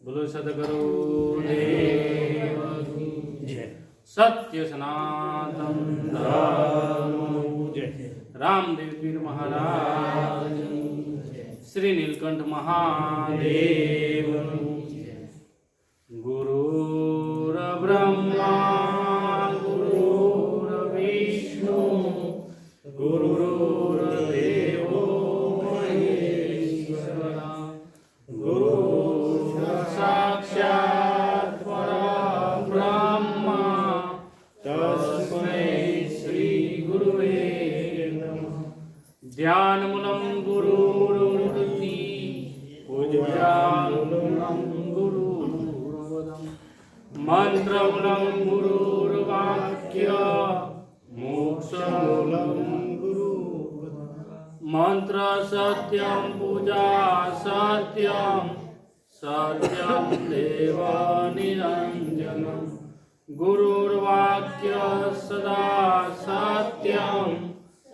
બોલો સદગુરુ દેવ જય। સત્ય સનાતન ધર્મ જય। રામદેવ પીર મહારાજ શ્રી નીલકંઠ મહાદેવ ગુરુર બ્રહ્મા ગુરુર વિષ્ણુ ગુરુર દેવો મહેશ્વરા ગુરુ સાક્ષાત પરબ્રહ્મ તસ્મૈ શ્રી ગુરુવે નમઃ। ધ્યાનમૂલં ગુરુરુક્તિ પૂજામૂલં ગુરુર્વદં મંત્રમૂલં ગુરુર્વાક્ય મોક્ષમૂલં ગુરુર્વદન। મંત્ર સત્યં પૂજા સત્યં સત્યં દેવ નિરંજનમ ગુરુર્વાક્ય સદા સત્યં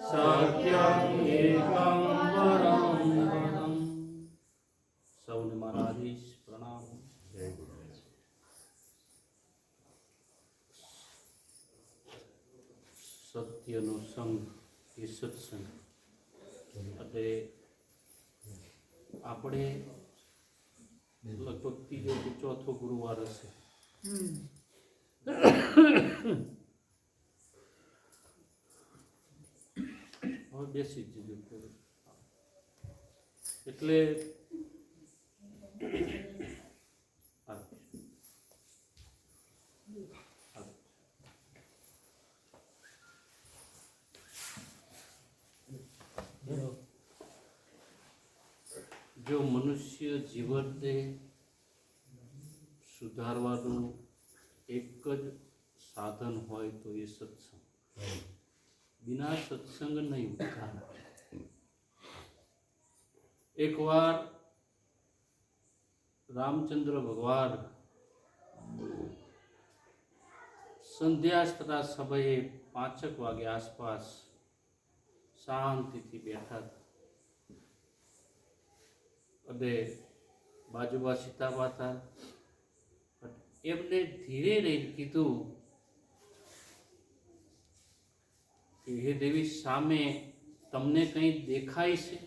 સત્યં એકં પરમ પદમ। સૌને મારા આદેશ પ્રણામ। જય ગુરુ। સત્યનો સંગ એ સત્સંગ એટલે આપણે લગભગ ત્રીજો કે ચોથો ગુરુવાર હશે હવે બેસી જ જજો એટલે જો મનુષ્ય જીવનને સુધારવાનું એક જ સાધન હોય તો એ સત્સંગ। બિના સત્સંગ નહીં ઉદ્ધાર। એકવાર રામચંદ્ર ભગવાન સંધ્યાસ્તના સમયે 5 વાગે આસપાસ શાંતિથી બેઠા હતા અને બાજુમાં સીતા માતા એમને ધીરે રહીને કીધું કે હે દેવી સામે તમને કંઈ દેખાય છે?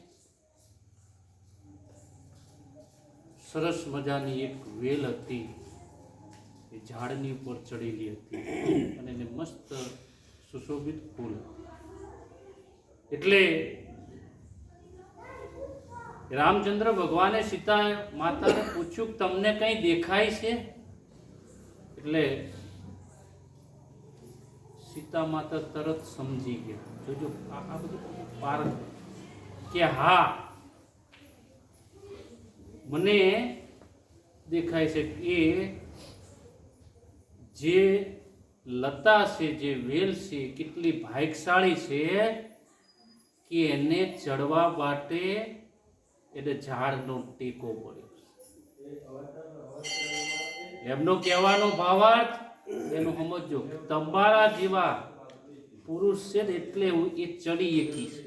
સરસ મજાની એક વેલ હતી એ ઝાડની ઉપર ચડેલી હતી અને એને મસ્ત સુશોભિત ફૂલ। એટલે રામચંદ્ર ભગવાને સીતા માતાને પૂછ્યું કે તમને કંઈ દેખાય છે? એટલે સીતા માતા તરત સમજી ગયા। જોજો આ બધું પાર કે હા મને દેખાય છે કે જે લતા છે જે વેલ છે કેટલી ભાગ્યશાળી છે કે એને ચડવા માટે એટલે ઝાડનો ટેકો પડ્યો। એમનો કહેવાનો ભાવાર્થ એનું સમજો તમારા જેવા પુરુષ છે ને એટલે હું એ ચડી એકી છે।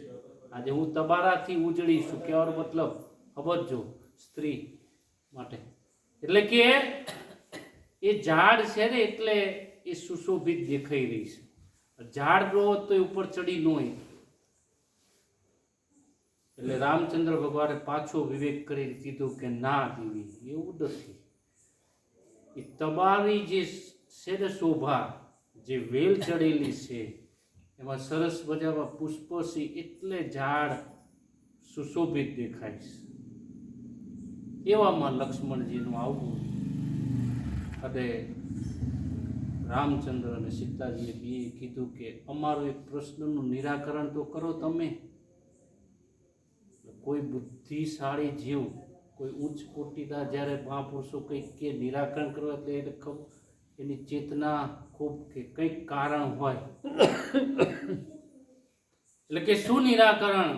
આજે હું તમારાથી ઉજળી છું કહેવાનો મતલબ સમજો સ્ત્રી માટે એટલે કે એ ઝાડ છે ને એટલે એ સુશોભિત દેખાઈ રહી છે। ઝાડ નો તો એ ઉપર ચડી ન હોય એટલે રામચંદ્ર ભગવાને પાછો વિવેક કરીને કીધું કે ના દેવી એવું નથી। એ તમારી જે છે ને શોભા જે વેલ ચડેલી છે એમાં સરસ મજામાં પુષ્પ છે એટલે ઝાડ સુશોભિત દેખાય છે। એવામાં લક્ષ્મણજીનું આવવું અને રામચંદ્ર અને સીતાજીએ બે કીધું કે અમારો એક પ્રશ્નનું નિરાકરણ તો કરો તમે। કોઈ બુદ્ધિશાળી જીવ કોઈ ઉચ્ચ કોટીના જ્યારે મહાપુરુષો કંઈક કે નિરાકરણ કરવા એટલે એને એની ચેતના ખૂબ કે કંઈક કારણ હોય એટલે કે શું નિરાકરણ?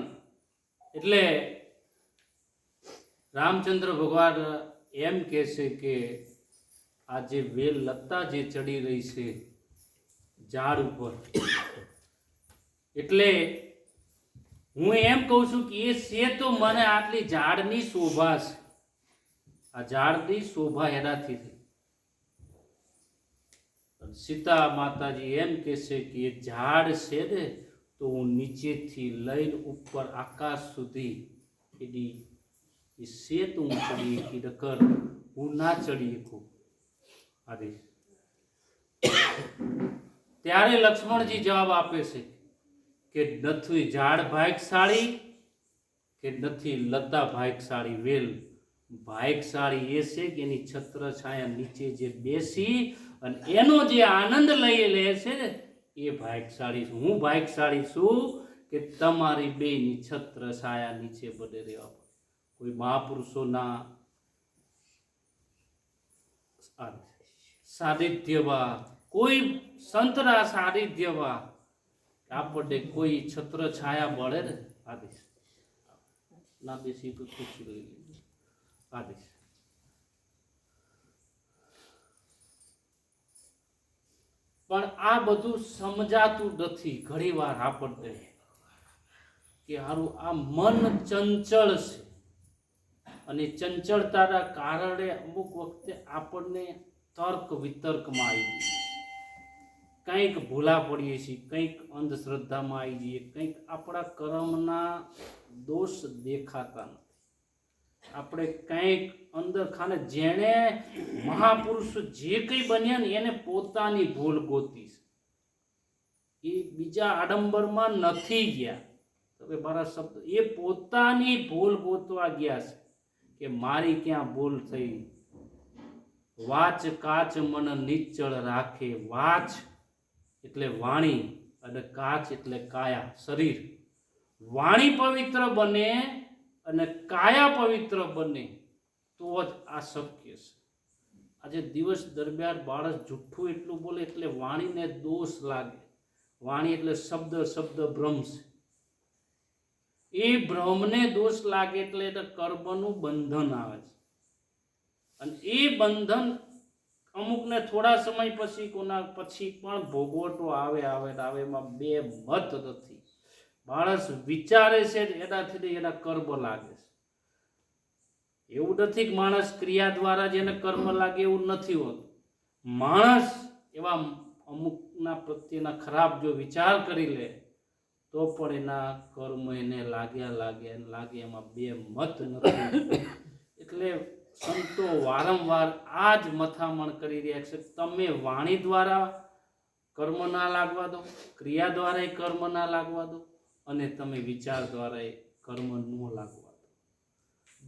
એટલે રામચંદ્ર ભગવાન એમ કહે છે કે આ જે વેલ લતા જે ચડી રહી છે ઝાડ ઉપર એટલે હું એમ કહું છું કે એ છે તો મને આટલી ઝાડની શોભા છે આ ઝાડની શોભા એનાથી થઈ. સીતા માતાજી એમ કહેશે કે એ ઝાડ છે ને તો હું નીચેથી લઈને ઉપર આકાશ સુધી એની એ શેત હું ચડી એકી નકર હું ના ચડી શકું. આદેશ ત્યારે લક્ષ્મણજી જવાબ આપે છે કે નથી ઝાડ ભાગ્યશાળી કે નથી લતા ભાગ્યશાળી. વેલ ભાગ્યશાળી એ છે કે એની છત્ર છાયા નીચે જે બેસી અને એનો જે આનંદ લઈ લે છે ને એ ભાગ્યશાળી છું. હું ભાગ્યશાળી છું કે તમારી બેની છત્ર છાયા નીચે બને રહેવા. કોઈ મહાપુરુષોના સાનિધ્યમાં, કોઈ સંતના સાનિધ્યમાં આપણને કોઈ છત્ર છાયા મળે ને આદેશ ના બેસી તો ખુશી રહી આદેશ. પણ આ બધું સમજાતું નથી ઘણી વાર આપણને કે હારું આ મન ચંચળ છે અને ચંચળતાના કારણે અમુક વખતે આપણને તર્ક વિતર્કમાં આવી જઈએ, કંઈક ભૂલા પડીએ છીએ, કંઈક અંધશ્રદ્ધામાં આવી જઈએ, કંઈક આપણા કર્મના દોષ દેખાતા નથી. આપણે કંઈક અંદર ખાને જેણે મહાપુરુષ જે કંઈ બન્યા ને એને પોતાની ભૂલ ગોતી છે, એ બીજા આડંબરમાં નથી ગયા. તમે મારા શબ્દ એ પોતાની ભૂલ ગોતવા ગયા છે કે મારી ક્યાં ભૂલ થઈ. વાચ કાચ મન નિશ્ચળ રાખે. વાચ એટલે વાણી અને કાચ એટલે કાયા શરીર. વાણી પવિત્ર બને અને કાયા પવિત્ર બને તો જ આ શક્ય છે. આજે દિવસ દરમિયાન માણસ જુઠ્ઠું એટલું બોલે એટલે વાણીને દોષ લાગે. વાણી એટલે શબ્દ, શબ્દ ભ્રમ છે. એ ભ્રમને દોષ લાગે એટલે એને કર્મનું બંધન આવે છે અને એ બંધન અમુકને થોડા સમય પછી કોના પછી પણ ભોગવટો આવે આવે આવે. એમાં બે મત નથી. માણસ વિચારે છે એનાથી એના કર્મ લાગે છે. એવું નથી કે માણસ ક્રિયા દ્વારા જેને કર્મ લાગે એવું નથી હોતું. માણસ એવા અમુકના પ્રત્યેના ખરાબ જો વિચાર કરી લે તો પણ એના કર્મ એને લાગે. એમાં બે મત નથી. એટલે સંતો વારંવાર આ જ મથામણ કરી રહ્યા છે. તમે વાણી દ્વારા કર્મ ના લાગવા દો, ક્રિયા દ્વારા કર્મ ના લાગવા દો અને તમે વિચાર દ્વારા કર્મ ન લાગવા દો.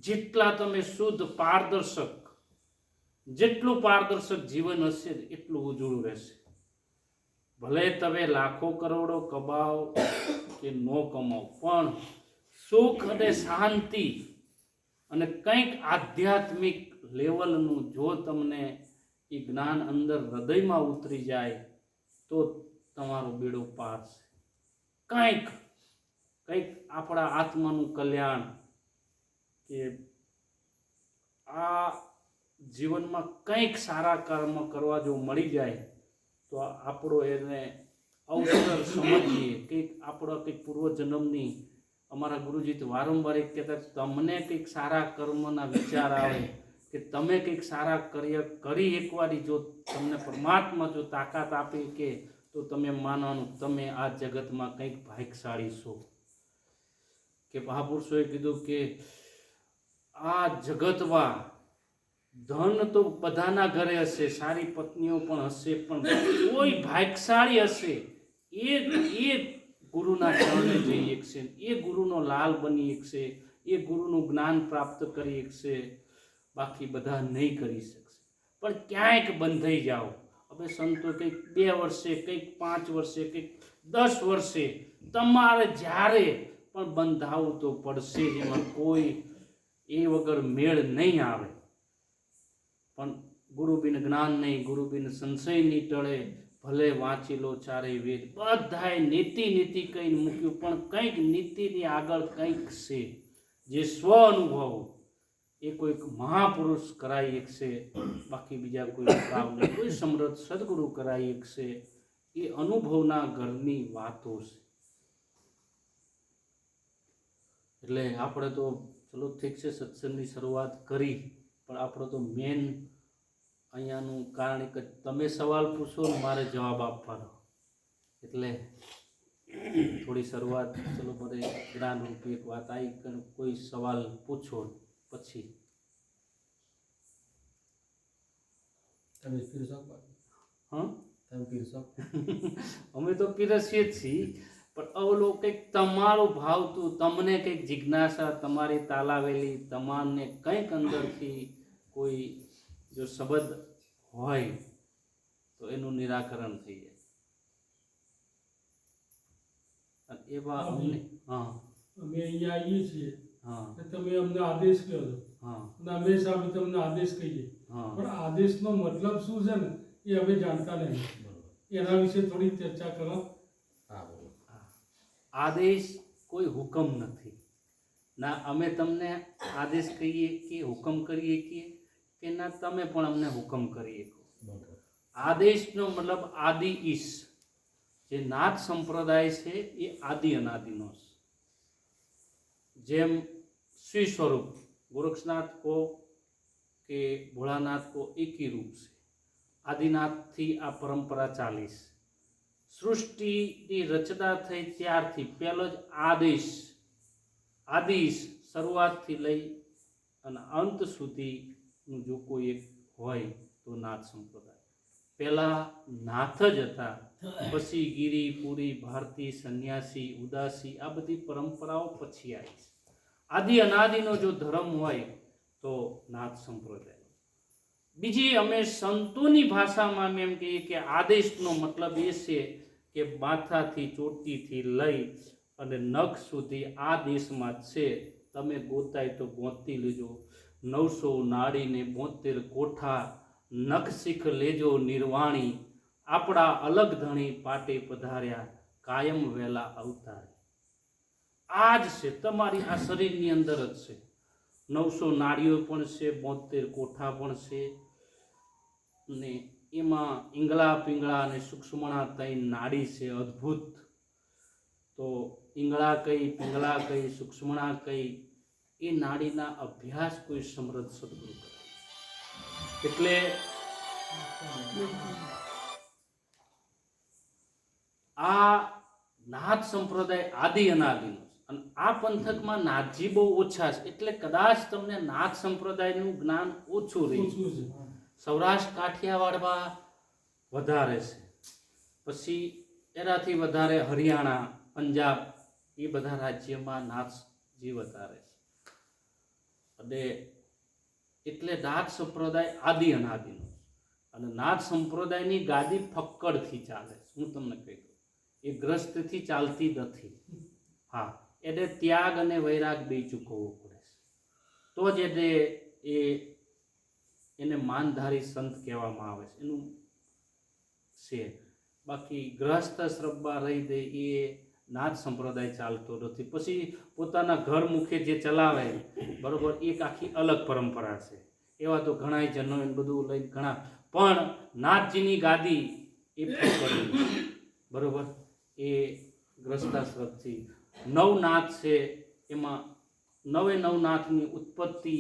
જેટલા તમે શુદ્ધ પારદર્શક, જેટલું પારદર્શક જીવન હશે એટલું ઉજળું રહેશે. ભલે તમે લાખો કરોડો કમાઓ કે ન કમાઓ, પણ સુખ અને શાંતિ અને કંઈક આધ્યાત્મિક લેવલનું જો તમને એ જ્ઞાન અંદર હૃદયમાં ઉતરી જાય તો તમારો બેડો પાર છે. કંઈક આપણા આત્માનું કલ્યાણ કે આ જીવનમાં કંઈક સારા કર્મ કરવા જો મળી જાય તો આપણો એને અવસર સમજીએ. કંઈક આપણો કંઈક પૂર્વજન્મની, અમારા ગુરુજી તો વારંવાર એક કહેતા તમને કંઈક સારા કર્મના વિચાર આવે કે તમે કંઈક સારા કરી એકવારી જો તમને પરમાત્મા જો તાકાત આપી કે તો તમે માનવાનું તમે આ જગતમાં કંઈક ભાગ્યશાળી છો. કે મહાપુરુષોએ કીધું કે આ જગતમાં ધન તો બધાના ઘરે હશે, સારી પત્નીઓ પણ હશે, પણ કોઈ ભાગ્યશાળી હશે એ ગુરુના ચરણે જઈ શકશે, એ ગુરુનો લાલ બની શકશે, એ ગુરુનું જ્ઞાન પ્રાપ્ત કરી શકશે. બાકી બધા નહીં કરી શકશે. પણ ક્યાંક બંધાઈ જાઓ. હવે સંતો કંઈક 2 વર્ષે, કંઈક 5 વર્ષે, કંઈક 10 વર્ષે તમારે જ્યારે પણ બંધાવું તો પડશે. એમાં કોઈ એ વગર મેળ નહીં આવે. પણ ગુરુ બિન જ્ઞાન નહીં, ગુરુ બિન સંશય નહીં ટળે. ભલે વાંચી લો ચારેય વેદ, બધાએ નીતિ કહીને મૂક્યું, પણ કંઈક નીતિની આગળ કંઈક છે જે સ્વ અનુભવ એ કોઈક મહાપુરુષ કરાવી શકશે. બાકી બીજા કોઈ કામ નહીં. કોઈ સમર્થ સદગુરુ કરાવી શકશે. એ અનુભવના ઘરની વાતો છે. એટલે આપણે તો ચલો ઠીક છે સત્સંગની શરૂઆત કરી, પણ આપણો તો મેન અહીંયાનું કારણ એક જ તમે સવાલ પૂછો ને મારે જવાબ આપવાનો, એટલે થોડી શરૂઆત ચલો મને જ્ઞાનરૂપી એક વાત આવી કે કોઈ સવાલ પૂછો પછી તમે પીરસો હા તમે પીરસો અમે તો પીરસીએ જ છીએ, પણ અવલો કંઈક તમારું ભાવતું, તમને કંઈક જિજ્ઞાસા તમારી તાલાવેલી, તમારને કંઈક અંદરથી કોઈ જો શબ્દ હોય તો એનું નિરાકરણ થઈ જાય. અને એવા અમને હા અમે અહીંયા આવીએ છીએ હા તો તમે અમને આદેશ કહો છો હા અને અમે સામે તમને આદેશ કહીએ, હા પણ આદેશનો મતલબ શું છે ને એ અમે જાણતા નહીં. એના વિશે થોડી ચર્ચા કરો. હા બોલો. આદેશ કોઈ હુકમ નથી ના, અમે તમને આદેશ કહીએ કે હુકમ કરીએ કે ના તમે પણ અમને હુકમ કરીએ. આદેશનો મતલબ આદિ ઈશ, જે નાથ સંપ્રદાય છે એ આદિ અનાદિનો છે. જેમ શ્રી સ્વરૂપ ગોરક્ષનાથ કો કે ભોળાનાથ કો એક ही रूप છે. આદિનાથથી આ પરંપરા ચાલી છે. સૃષ્ટિની રચના થઈ ત્યારથી પહેલો જ આદેશ શરૂઆતથી લઈ અને અંત સુધીનું જો કોઈ એક હોય તો નાથ સંપ્રદાય. પહેલા નાથ જ હતા, પછી ગિરી, પુરી, ભારતી, સંન્યાસી, ઉદાસી આ બધી પરંપરાઓ પછી આવી છે. આદિ અનાદિનો જો ધર્મ હોય તો નાથ સંપ્રદાય. બીજી અમે સંતોની ભાષામાં અમે એમ કહીએ કે આદેશનો મતલબ એ છે કે માથાથી ચોટીથી લઈ અને નખ સુધી આ દેશમાં છે. તમે ગોતાય તો ગોતી લેજો. 900 નાડીને 72 કોઠા, નખ શીખ લેજો નિર્વાણી. આપણા અલગ ધણી પાટે પધાર્યા, કાયમ વેલા અવતાર. આ જ છે, તમારી આ શરીરની અંદર જ છે. 900 નાડીઓ પણ છે, 72 કોઠા પણ છે, ને એમાં ઈંગળા પિંગળા અને સૂક્ષ્મણા 3 નાડી છે અદ્ભુત. તો ઈંગળા કઈ, પિંગળા કઈ, સૂક્ષ્મણા કઈ, એ નાડીના અભ્યાસ કોઈ સમૃદ્ધ સદગુરુ કરે. એટલે આ નાથ સંપ્રદાય આદિ અનાદિનો છે. અને આ પંથકમાં નાથજી બહુ ઓછા છે, એટલે કદાચ તમને નાથ સંપ્રદાયનું જ્ઞાન ઓછું રહે. શું છે? સૌરાષ્ટ્ર કાઠિયાવાડમાં વધારે છે, પછી એનાથી વધારે હરિયાણા, પંજાબ એ બધા રાજ્યમાં નાથજી વધારે છે. અને એટલે નાથ સંપ્રદાય આદિ અનાદિનો છે. અને નાથ સંપ્રદાયની ગાદી ફક્કડથી ચાલે છે. હું તમને કહી દઉં, એ ગ્રસ્તથી ચાલતી નથી. હા, એને ત્યાગ અને વૈરાગ બે ચૂકવવો પડે છે, તો જ એને માનધારી સંત કહેવામાં આવે છે. એનું છે, બાકી ગ્રહસ્થ શ્રબ્બા રહી દે એ નાથ સંપ્રદાય ચાલતો નથી. પછી પોતાના ઘર મુખે જે ચલાવે બરોબર, એક આખી અલગ પરંપરા છે. એવા તો ઘણા જનો બધું લઈ ઘણા, પણ નાથજીની ગાદી એ ફક્કડની બરોબર, એ ગ્રસ્તાશ્રમથી 9 નાથ છે. એમાં 9 નાથની ઉત્પત્તિ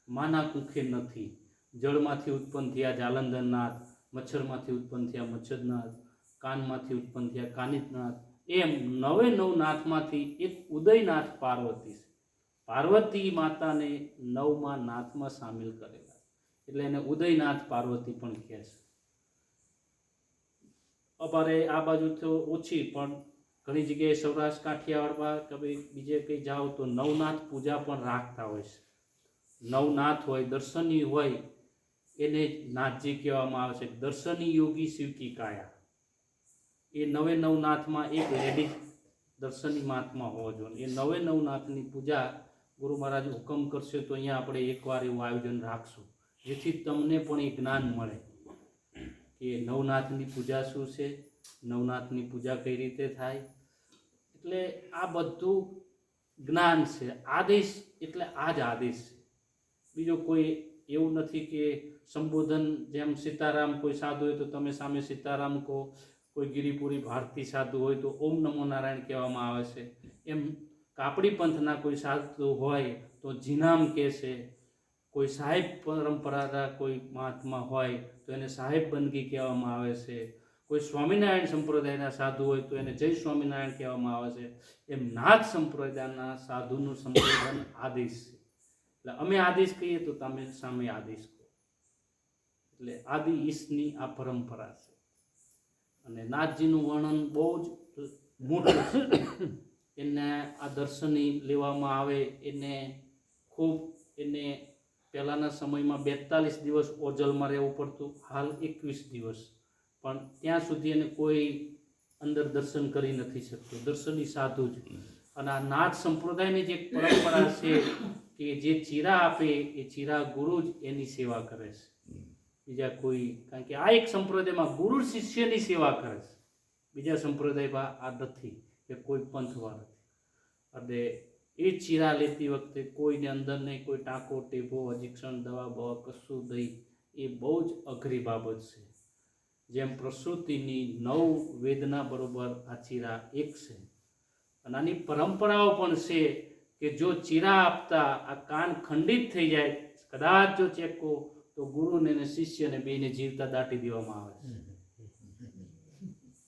માના કુખે નથી. જળમાંથી ઉત્પન્ન થયા જાલંધરનાથ, મચ્છરમાંથી ઉત્પન્ન થયા મચ્છરનાથ, કાનમાંથી ઉત્પન્ન થયા કાનિતનાથ. એમ 9 નાથમાંથી એક ઉદયનાથ પાર્વતી છે. પાર્વતી માતાને 9માં નાથમાં સામેલ કરેલા, એટલે એને ઉદયનાથ પાર્વતી પણ કહે છે. અમારે આ બાજુ તો ઓછી, પણ ઘણી જગ્યાએ સૌરાષ્ટ્ર કાઠિયાવાડમાં કે બીજે કંઈ જાઓ તો નવનાથ પૂજા પણ રાખતા હોય છે. નવનાથ હોય, દર્શની હોય, એને નાથજી કહેવામાં આવે છે. દર્શની યોગી શિવ કી કાયા. એ 9 નાથમાં એક લેડીઝ દર્શની મહાત્મા હોવો જોઈએ. એ 9 નાથની પૂજા ગુરુ મહારાજ હુકમ કરશે તો અહીંયા આપણે એકવાર એવું આયોજન રાખશું, જેથી તમને પણ એ જ્ઞાન મળે કે નવનાથની પૂજા શું છે, નવનાથની પૂજા કઈ રીતે થાય. એટલે આ બધું જ્ઞાન છે. આદેશ એટલે આ જ આદેશ છે, બીજો કોઈ એવું નથી કે સંબોધન જેમ સીતારામ કોઈ સાધુ હોય તો તમે સામે સીતારામ કહો, કોઈ ગિરિપુરી ભારતી સાધુ હોય તો ઓમ નમો નારાયણ કહેવામાં આવે છે. એમ કાપડી પંથના કોઈ સાધુ હોય તો જીનામ કહે છે, કોઈ સાહેબ પરંપરાના કોઈ મહાત્મા હોય તો એને સાહેબ બંદગી કહેવામાં આવે છે. કોઈ સ્વામિનારાયણ સંપ્રદાયના સાધુ હોય તો એને જય સ્વામિનારાયણ કહેવામાં આવે છે. એમ નાથ સંપ્રદાયના સાધુનું સંબોધન આદેશ છે. એટલે અમે આદેશ કહીએ તો તમે સામે આદેશ કહો. એટલે આદિ ઈશની આ પરંપરા છે. અને નાથજીનું વર્ણન બહુ જ મોટું છે. એને આ દર્શની લેવામાં આવે એને ખૂબ એને પહેલાંના સમયમાં 42 દિવસ ઓજલમાં રહેવું પડતું, હાલ 21 દિવસ, પણ ત્યાં સુધી એને કોઈ અંદર દર્શન કરી નથી શકતું, દર્શની સાધુ જ. અને આ નાથ સંપ્રદાયની જે એક પરંપરા છે કે જે ચીરા આપે એ ચીરા ગુરુ જ એની સેવા કરે છે, બીજા કોઈ. કારણ કે આ એક સંપ્રદાયમાં ગુરુ શિષ્યની સેવા કરે છે, બીજા સંપ્રદાયમાં આ નથી કે કોઈ પંથવાળા નથી. અને એ ચીરા લેતી વખતે કોઈને અંદર નહીં, કોઈ ટાંકો ટેભો અજીક્ષણ દવા બવા કશું દઈ, એ બહુ જ અઘરી બાબત છે. જેમ પ્રસૂતિની 9 વેદના બરોબર આ ચીરા એક છે. અને આની પરંપરાઓ પણ છે કે જો ચીરા આપતા આ કાન ખંડિત થઈ જાય, કદાચ જો ચેકો તો ગુરુને અને શિષ્યને બેને જીવતા દાટી દેવામાં આવે છે.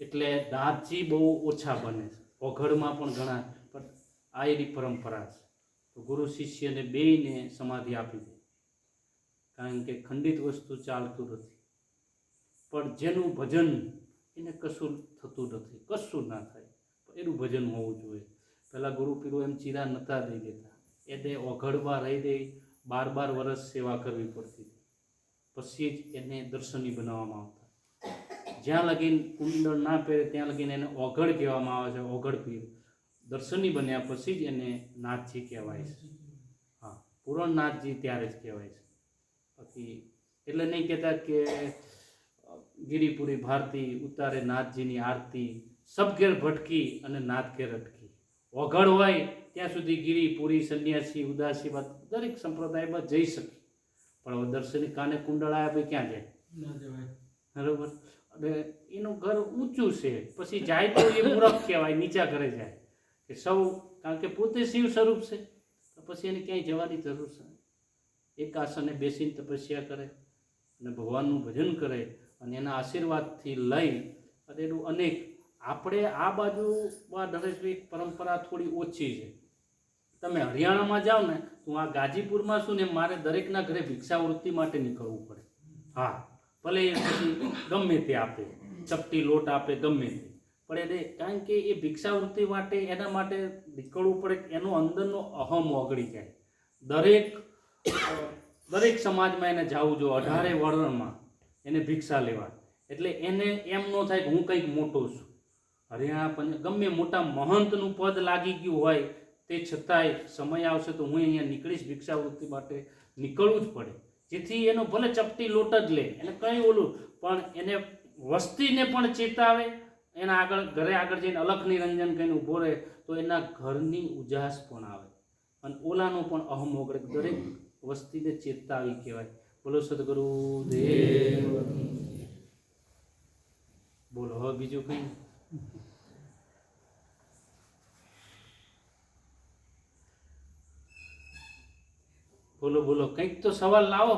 એટલે દાંતજી બહુ ઓછા બને છે, ઓઘડમાં પણ ઘણા, પણ આ એની પરંપરા છે. તો ગુરુ શિષ્યને બેયને સમાધિ આપી દે, કારણ કે ખંડિત વસ્તુ ચાલતું નથી. પણ જેનું ભજન એને કશું થતું નથી, કશું ના થાય, એનું ભજન હોવું જોઈએ. પહેલાં ગુરુ પીરો એમ ચીરા નહોતા દઈ દેતા, એને ઓઘડમાં રહી દઈ 12 વર્ષ સેવા કરવી પડતી, પછી જ એને દર્શની બનાવવામાં આવતા. જ્યાં લગીન કુંડળ ના પહેરે ત્યાં લગીન એને ઓઘડ કહેવામાં આવે છે, ઓઘડ પીર. દર્શની બન્યા પછી જ એને નાથજી કહેવાય છે. હા, પૂરણ નાથજી ત્યારે જ કહેવાય છે. બાકી એટલે નહીં કહેતા કે ગિરિપુરી ભારતી ઉતારે નાથજીની આરતી, સબ ઘેર ભટકી અને નાથ ઘેર અટકી. ઓઘડ હોય ત્યાં સુધી ગિરિપુરી, સંન્યાસી, ઉદાસીવાદ દરેક સંપ્રદાયમાં જઈ શકે, પણ હવે દર્શની કાને કુંડળ આવ્યા પછી ક્યાં જાય? ના જવાય. બરોબર. અને એનું ઘર ઊંચું છે, પછી જાય તો એ મૂરખ કહેવાય, નીચા ઘરે જાય કે સૌ, કારણ કે પોતે શિવ સ્વરૂપ છે, તો પછી એને ક્યાંય જવાની જરૂર છે. એક આસને બેસીને તપસ્યા કરે અને ભગવાનનું ભજન કરે અને એના આશીર્વાદથી લઈ અને એનું અનેક. આપણે આ બાજુમાં નરેશભાઈ પરંપરા થોડી ઓછી છે. તમે હરિયાણામાં જાઓ ને તો આ ગાજીપુરમાં શું ને, મારે દરેકના ઘરે ભિક્ષાવૃત્તિ માટે નીકળવું પડે. હા, ભલે એ પછી ગમે તે આપે, ચપટી લોટ આપે, ગમે તે, પણ એને કારણ કે એ ભિક્ષાવૃત્તિ માટે એના માટે નીકળવું પડે. એનો અંદરનો અહમ ઓગળી જાય. દરેક સમાજમાં એને જવું જોઈએ, 18 વર્ણમાં એને ભિક્ષા લેવા. એટલે એને એમ ન થાય કે હું કંઈક મોટો છું. હરિયાણા ગમે મોટા મહંતનું પદ લાગી ગયું હોય તે છતાંય સમય આવશે તો હું અહીંયા નીકળીશ, ભિક્ષાવૃત્તિ માટે નીકળવું જ પડે. જેથી એનો ભલે ચપટી લોટ જ લે, એને કંઈ ઓલું, પણ એને વસ્તીને પણ ચેતાવે. એના આગળ ઘરે આગળ જઈને અલખ નિરંજન કહીને ઊભો રહે તો એના ઘરની ઉજાસ પણ આવે અને ઓલાનો પણ અહમ ઓગળે. દરેક વસ્તીને ચેતાવી કહેવાય. બોલો સદગુરુ દેવ. બોલો હવે બીજું કંઈ? બોલો બોલો, કંઈક તો સવાલ લાવો.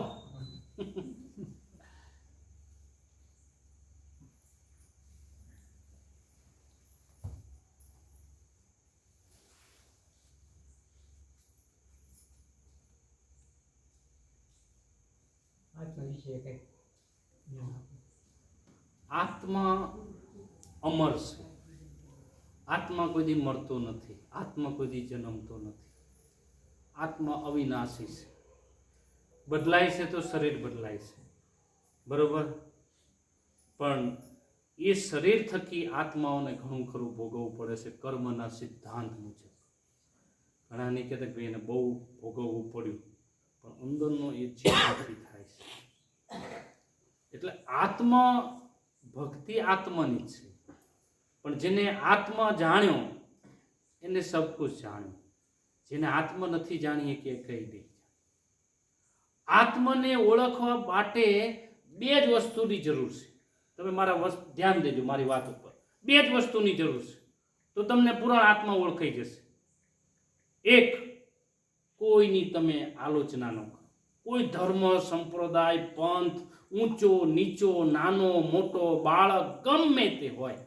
આત્મા અમર છે. આત્મા કોઈ દી મરતો નથી, આત્મા કોઈ દી જન્મતો નથી. આત્મા અવિનાશી છે. બદલાય છે તો શરીર બદલાય છે, બરોબર, પણ એ શરીર થકી આત્માઓને ઘણું ખરું ભોગવવું પડે છે કર્મના સિદ્ધાંત મુજબ. ઘણા નહીં કહેતા કે ભાઈ એને બહુ ભોગવવું પડ્યું, પણ અંદરનો એ ચેતનાથી થાય છે. એટલે આત્મા ભક્તિ આત્માની છે, પણ જેને આત્મા જાણ્યો એને સબ કુછ જાણ્યું. જેને આત્મા નથી જાણીએ કે કહી દે. આત્માને ઓળખવા માટે 2 જ વસ્તુની જરૂર છે. તમે મારા ધ્યાન દેજો મારી વાત ઉપર. 2 જ વસ્તુની જરૂર છે તો તમને પૂર્ણ આત્મા ઓળખાઈ જશે. એક, કોઈની તમે આલોચના ન કરો. કોઈ ધર્મ સંપ્રદાય પંથ ઊંચો નીચો નાનો મોટો બાળક ગમે તે હોય,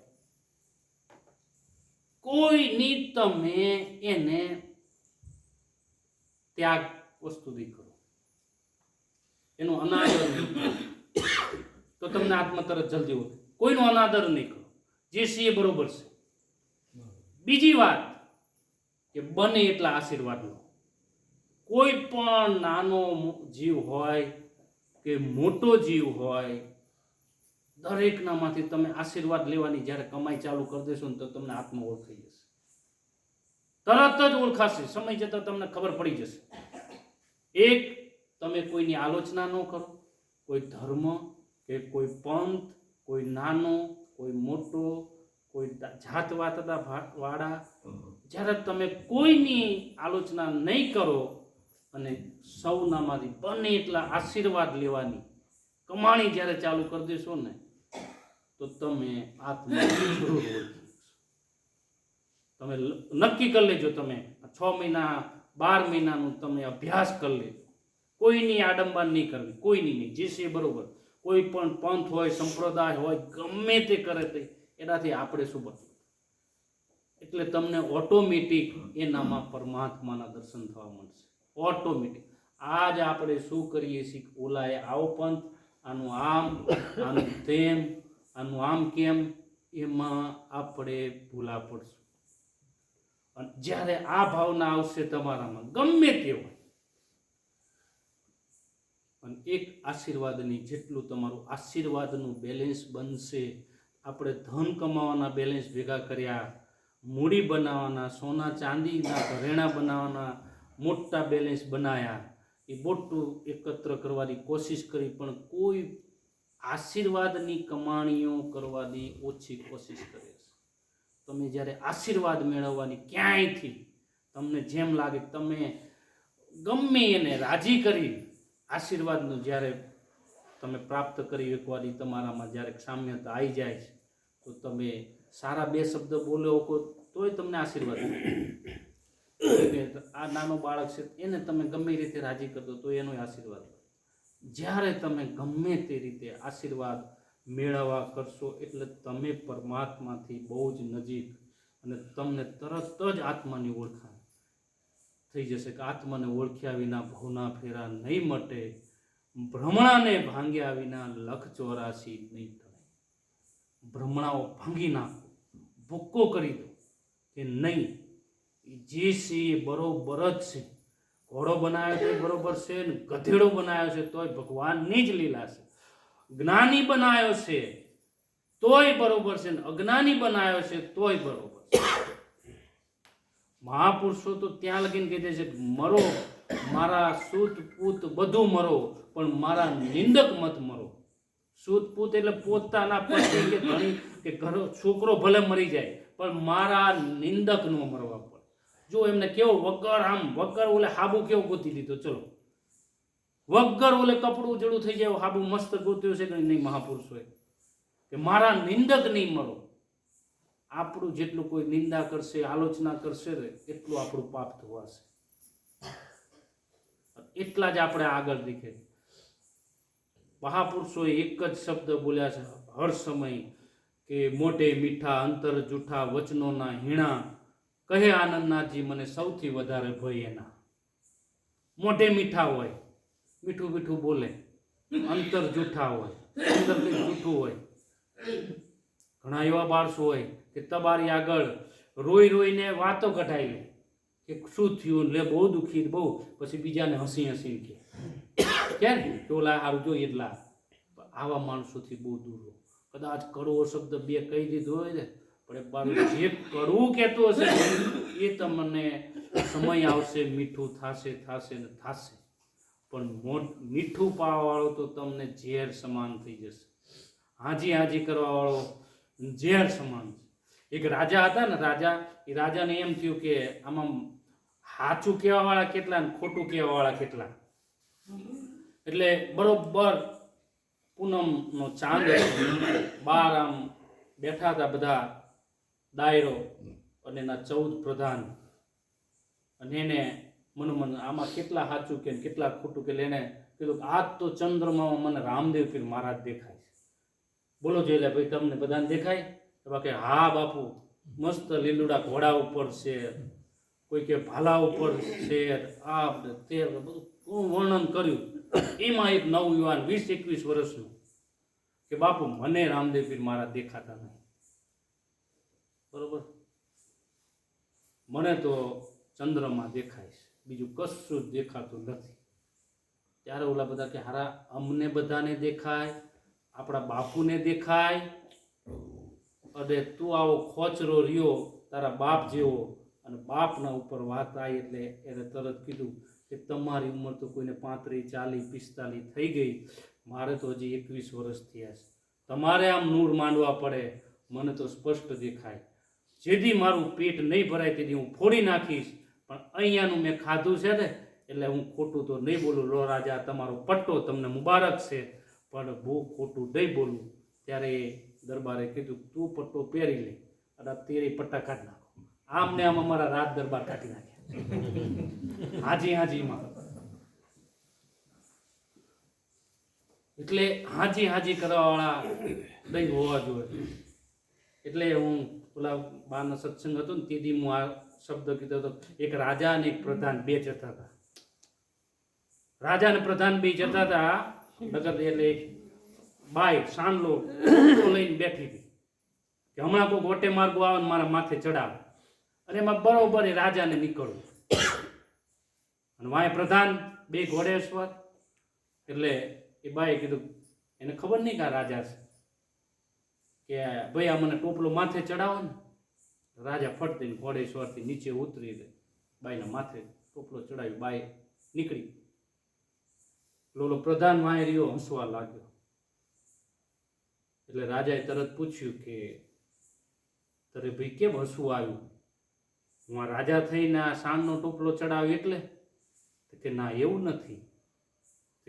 કોઈની તમે એને ત્યાગ વસ્તુથી કરો, એનો અનાદર નહીં કરો, તો તમને આત્મ તરત જલ્દી હોય. કોઈનો અનાદર નહીં કરો, જે છે એ બરોબર છે. બીજી વાત કે બને એટલા આશીર્વાદ લો. કોઈ પણ નાનો જીવ હોય કે મોટો જીવ હોય, દરેકનામાંથી તમે આશીર્વાદ લેવાની જ્યારે કમાઈ ચાલુ કરી દેશો ને તો તમને આત્મ ઓળખાઈ જશે. તરત જ ઓળખાશે. સમય જતાં તમને ખબર પડી જશે. એક, તમે કોઈની આલોચના ન કરો. કોઈ ધર્મ કે કોઈ પંથ, કોઈ નાનો કોઈ મોટો, કોઈ જાતવાત વાળા, જ્યારે તમે કોઈની આલોચના નહીં કરો અને સૌનામાંથી બને એટલા આશીર્વાદ લેવાની કમાણી જ્યારે ચાલુ કરી દેશો ને તો તમે આત્મા જરૂર ઓળખી. તમે નક્કી કરી લેજો. તમે 6 મહિના 12 મહિનાનું તમે અભ્યાસ કરી લેજો. કોઈની આડંબર નહીં કરવી, કોઈની નહીં. જે છે બરોબર. કોઈ પણ પંથ હોય, સંપ્રદાય હોય, ગમે તે કરે તે એનાથી આપણે શું બચવું? એટલે તમને ઓટોમેટિક એનામાં પરમાત્માના દર્શન થવા મળશે. ઓટોમેટિક. આજ આપણે શું કરીએ છીએ? ઓલાએ આવો પંથ, આનું આમ, આનું તેમ, આનું આમ કેમ, એમાં આપણે ભૂલા પડશું. અને જ્યારે આ ભાવના આવશે તમારામાં, ગમે તે હોય, અને એક આશીર્વાદની જેટલું તમારું આશીર્વાદનું બેલેન્સ બનશે. આપણે ધન કમાવાના બેલેન્સ ભેગા કર્યા, મૂડી બનાવવાના, સોના ચાંદીના ઘરેણા બનાવવાના મોટા બેલેન્સ બનાવ્યા, એ મોટું એકત્ર કરવાની કોશિશ કરી, પણ કોઈ આશીર્વાદની કમાણીઓ કરવાની ઓછી કોશિશ કરે છે. તમે જ્યારે આશીર્વાદ મેળવવાની ક્યાંયથી તમને જેમ લાગે તમે ગમે એને રાજી કરી આશીર્વાદનું જ્યારે તમે પ્રાપ્ત કરી એકવાની તમારામાં જ્યારે સામ્યતા આવી જાય છે તો તમે સારા 2 શબ્દ બોલ્યો તોય તમને આશીર્વાદ મળે. આ નાનો બાળક છે એને તમે ગમે રીતે રાજી કરતો તો એનો આશીર્વાદ. જ્યારે તમે ગમે તે રીતે આશીર્વાદ મેળવવા કરશો એટલે તમે પરમાત્માથી બહુ જ નજીક, અને તમને તરત જ આત્માની ઓળખાણ થઈ જશે કે આત્માને ઓળખ્યા વિના ભવના ફેરા નહીં મટે, ભ્રમણાને ભાંગ્યા વિના 184 નહીં ટળે. ભ્રમણાઓ ભાંગી નાખો, ભૂક્કો કરી દો કે નહીં, જે છે એ બરોબર જ છે. ઘોડો બનાવ્યો તો બરોબર છે, ને ગધેડો બનાવ્યો છે તોય ભગવાનની જ લીલા છે. જ્ઞાની બનાવ્યો છે તોય બરોબર છે, ને અજ્ઞાની બનાવ્યો છે તોય બરોબર છે. મહાપુરુષો તો ત્યાં લગીને કહી દે છે કે મરો, મારા સૂત પૂત બધું મરો, પણ મારા નિંદક મત મરો. સૂત પૂત એટલે પોતાના પતિ કે ધણી કે ઘર છોકરો ભલે મરી જાય, પણ મારા નિંદક નો મરવા પડે. જો એમને કેવો વગર આમ વગર ઓલે હાબુ કેવો ગોતી લીધો, ચલો વગર ઓલે કપડું જડું થઈ જાય હાબુ મસ્ત ગોત્યું છે કે નહીં મહાપુરુષોએ, કે મારા નિંદક નહીં મરો. આપણું જેટલું કોઈ નિંદા કરશે, આલોચના કરશે એટલું આપણું પાપ ધોવાશે. એટલા જ આપણે આગળ દીખે. મહાપુરુષોએ એક જ શબ્દ બોલ્યા છે હર સમય કે મોઢે મીઠા અંતર જૂઠા વચનોના હીણા, કહે આનંદનાથજી મને સૌથી વધારે ભય એના. મોઢે મીઠા હોય, મીઠું મીઠું બોલે, અંતર જૂઠા હોય, અંદર કંઈક જૂઠું હોય. ઘણા એવા માણસો હોય કે તમારી આગળ રોઈ રોઈને વાતો કઢાવી કે શું થયું, લે બહુ દુઃખી બહુ, પછી બીજાને હસી હસી કે ક્યાં ટોલા સારું જોઈએ. એટલા આવા માણસોથી બહુ દૂર રહો. કદાચ કડવો શબ્દ 2 કહી દીધો હોય ને, પણ બાળક જે કડવું કહેતો હશે એ તમને સમય આવશે મીઠું થશે થશે ને થશે, પણ મીઠું પાવાવાળો તો તમને ઝેર સમાન થઈ જશે. હાજી હાજી કરવાવાળો ઝેર સમાન છે. એક રાજા હતા ને, એ રાજાને એમ થયું કે આમાં સાચું કહેવાવાળા કેટલા ને ખોટું કહેવાવાળા કેટલા. એટલે બરોબર પૂનમનો ચાંદ બહાર આમ બેઠા હતા બધા દાયરો, અને એના 14 પ્રધાન, અને એને મનોમન આમાં કેટલા સાચું કે કેટલા ખોટું કે એને કીધું કે આજ તો ચંદ્રમાં મને રામદેવ પીર મહારાજ દેખાય છે. બોલો જોઈ ભાઈ તમને બધાને દેખાય? તો બાકી હા બાપુ, મસ્ત લીલુડા ઘોડા ઉપર છે, કોઈ કે ભાલા ઉપર છે, આ તે બધું વર્ણન કર્યું. એમાં એક નવયુવાન 20-21 વર્ષનું કે બાપુ મને રામદેવ પીર મહારાજ દેખાતા નહીં. બરોબર, મને તો ચંદ્રમાં દેખાય છે, બીજું કશું જ દેખાતું નથી. ત્યારે ઓલા બધા કે હારા અમને બધાને દેખાય, આપણા બાપુને દેખાય, અને તું આવો ખોચરો રહ્યો તારા બાપ જેવો, અને બાપના ઉપર વાત આવી એટલે એને તરત કીધું કે તમારી ઉંમર તો કોઈને 35, 40, 45 થઈ ગઈ, મારે તો હજી 21 વર્ષ થયા છે. તમારે આમ નૂર માંડવા પડે, મને તો સ્પષ્ટ દેખાય. જેથી મારું પેટ નહીં ભરાય તેથી હું ફોડી નાખીશ, પણ અહીંયાનું મેં ખાધું છે ને એટલે હું ખોટું તો નહીં બોલું. લો રાજા, તમારો પટ્ટો તમને મુબારક છે, પણ બહુ ખોટું નહીં બોલું. ત્યારે દરબારે કીધું તું પટ્ટો પહેરી લે અને તેરી પટ્ટા કાઢી નાખો. આમ ને આમ અમારા રાજ દરબાર કાઢી નાખ્યા. હાજીમાં એટલે હાજી કરવાવાળા નહીં હોવા જોઈએ. એટલે હું ઓલા બાનો સત્સંગ હતો ને તેથી હું આ શબ્દ કીધો હતો. એક રાજા અને એક પ્રધાન બે જતા હતા. રાજા અને પ્રધાન બે જતા હતા નગર. એટલે બાઈ સાંડલો લઈને બેઠી હતી કે હમણાં કોઈ ગોટે માર્ગો આવે ને મારા માથે ચડાવે, અને એમાં બરોબર એ રાજાને નીકળવું. અને વાય પ્રધાન બે ઘોડેશ્વર. એટલે એ બાઈએ કીધું, એને ખબર નહીં કે આ રાજા છે, કે ભાઈ આ મને ટોપલો માથે ચડાવો ને. રાજા ફટ દઈને ઘોડેશ્વરથી નીચે ઉતરી દે, બાઈના માથે ટોપલો ચડાવી બાઈ નીકળી. લોલો પ્રધાન વાય રહ્યો હસવા લાગ્યો. એટલે રાજાએ તરત પૂછ્યું કે તારે ભાઈ કેમ હસવું આવ્યું? હું આ રાજા થઈને આ સાંજનો ટોપલો ચડાવ્યો એટલે? કે ના એવું નથી,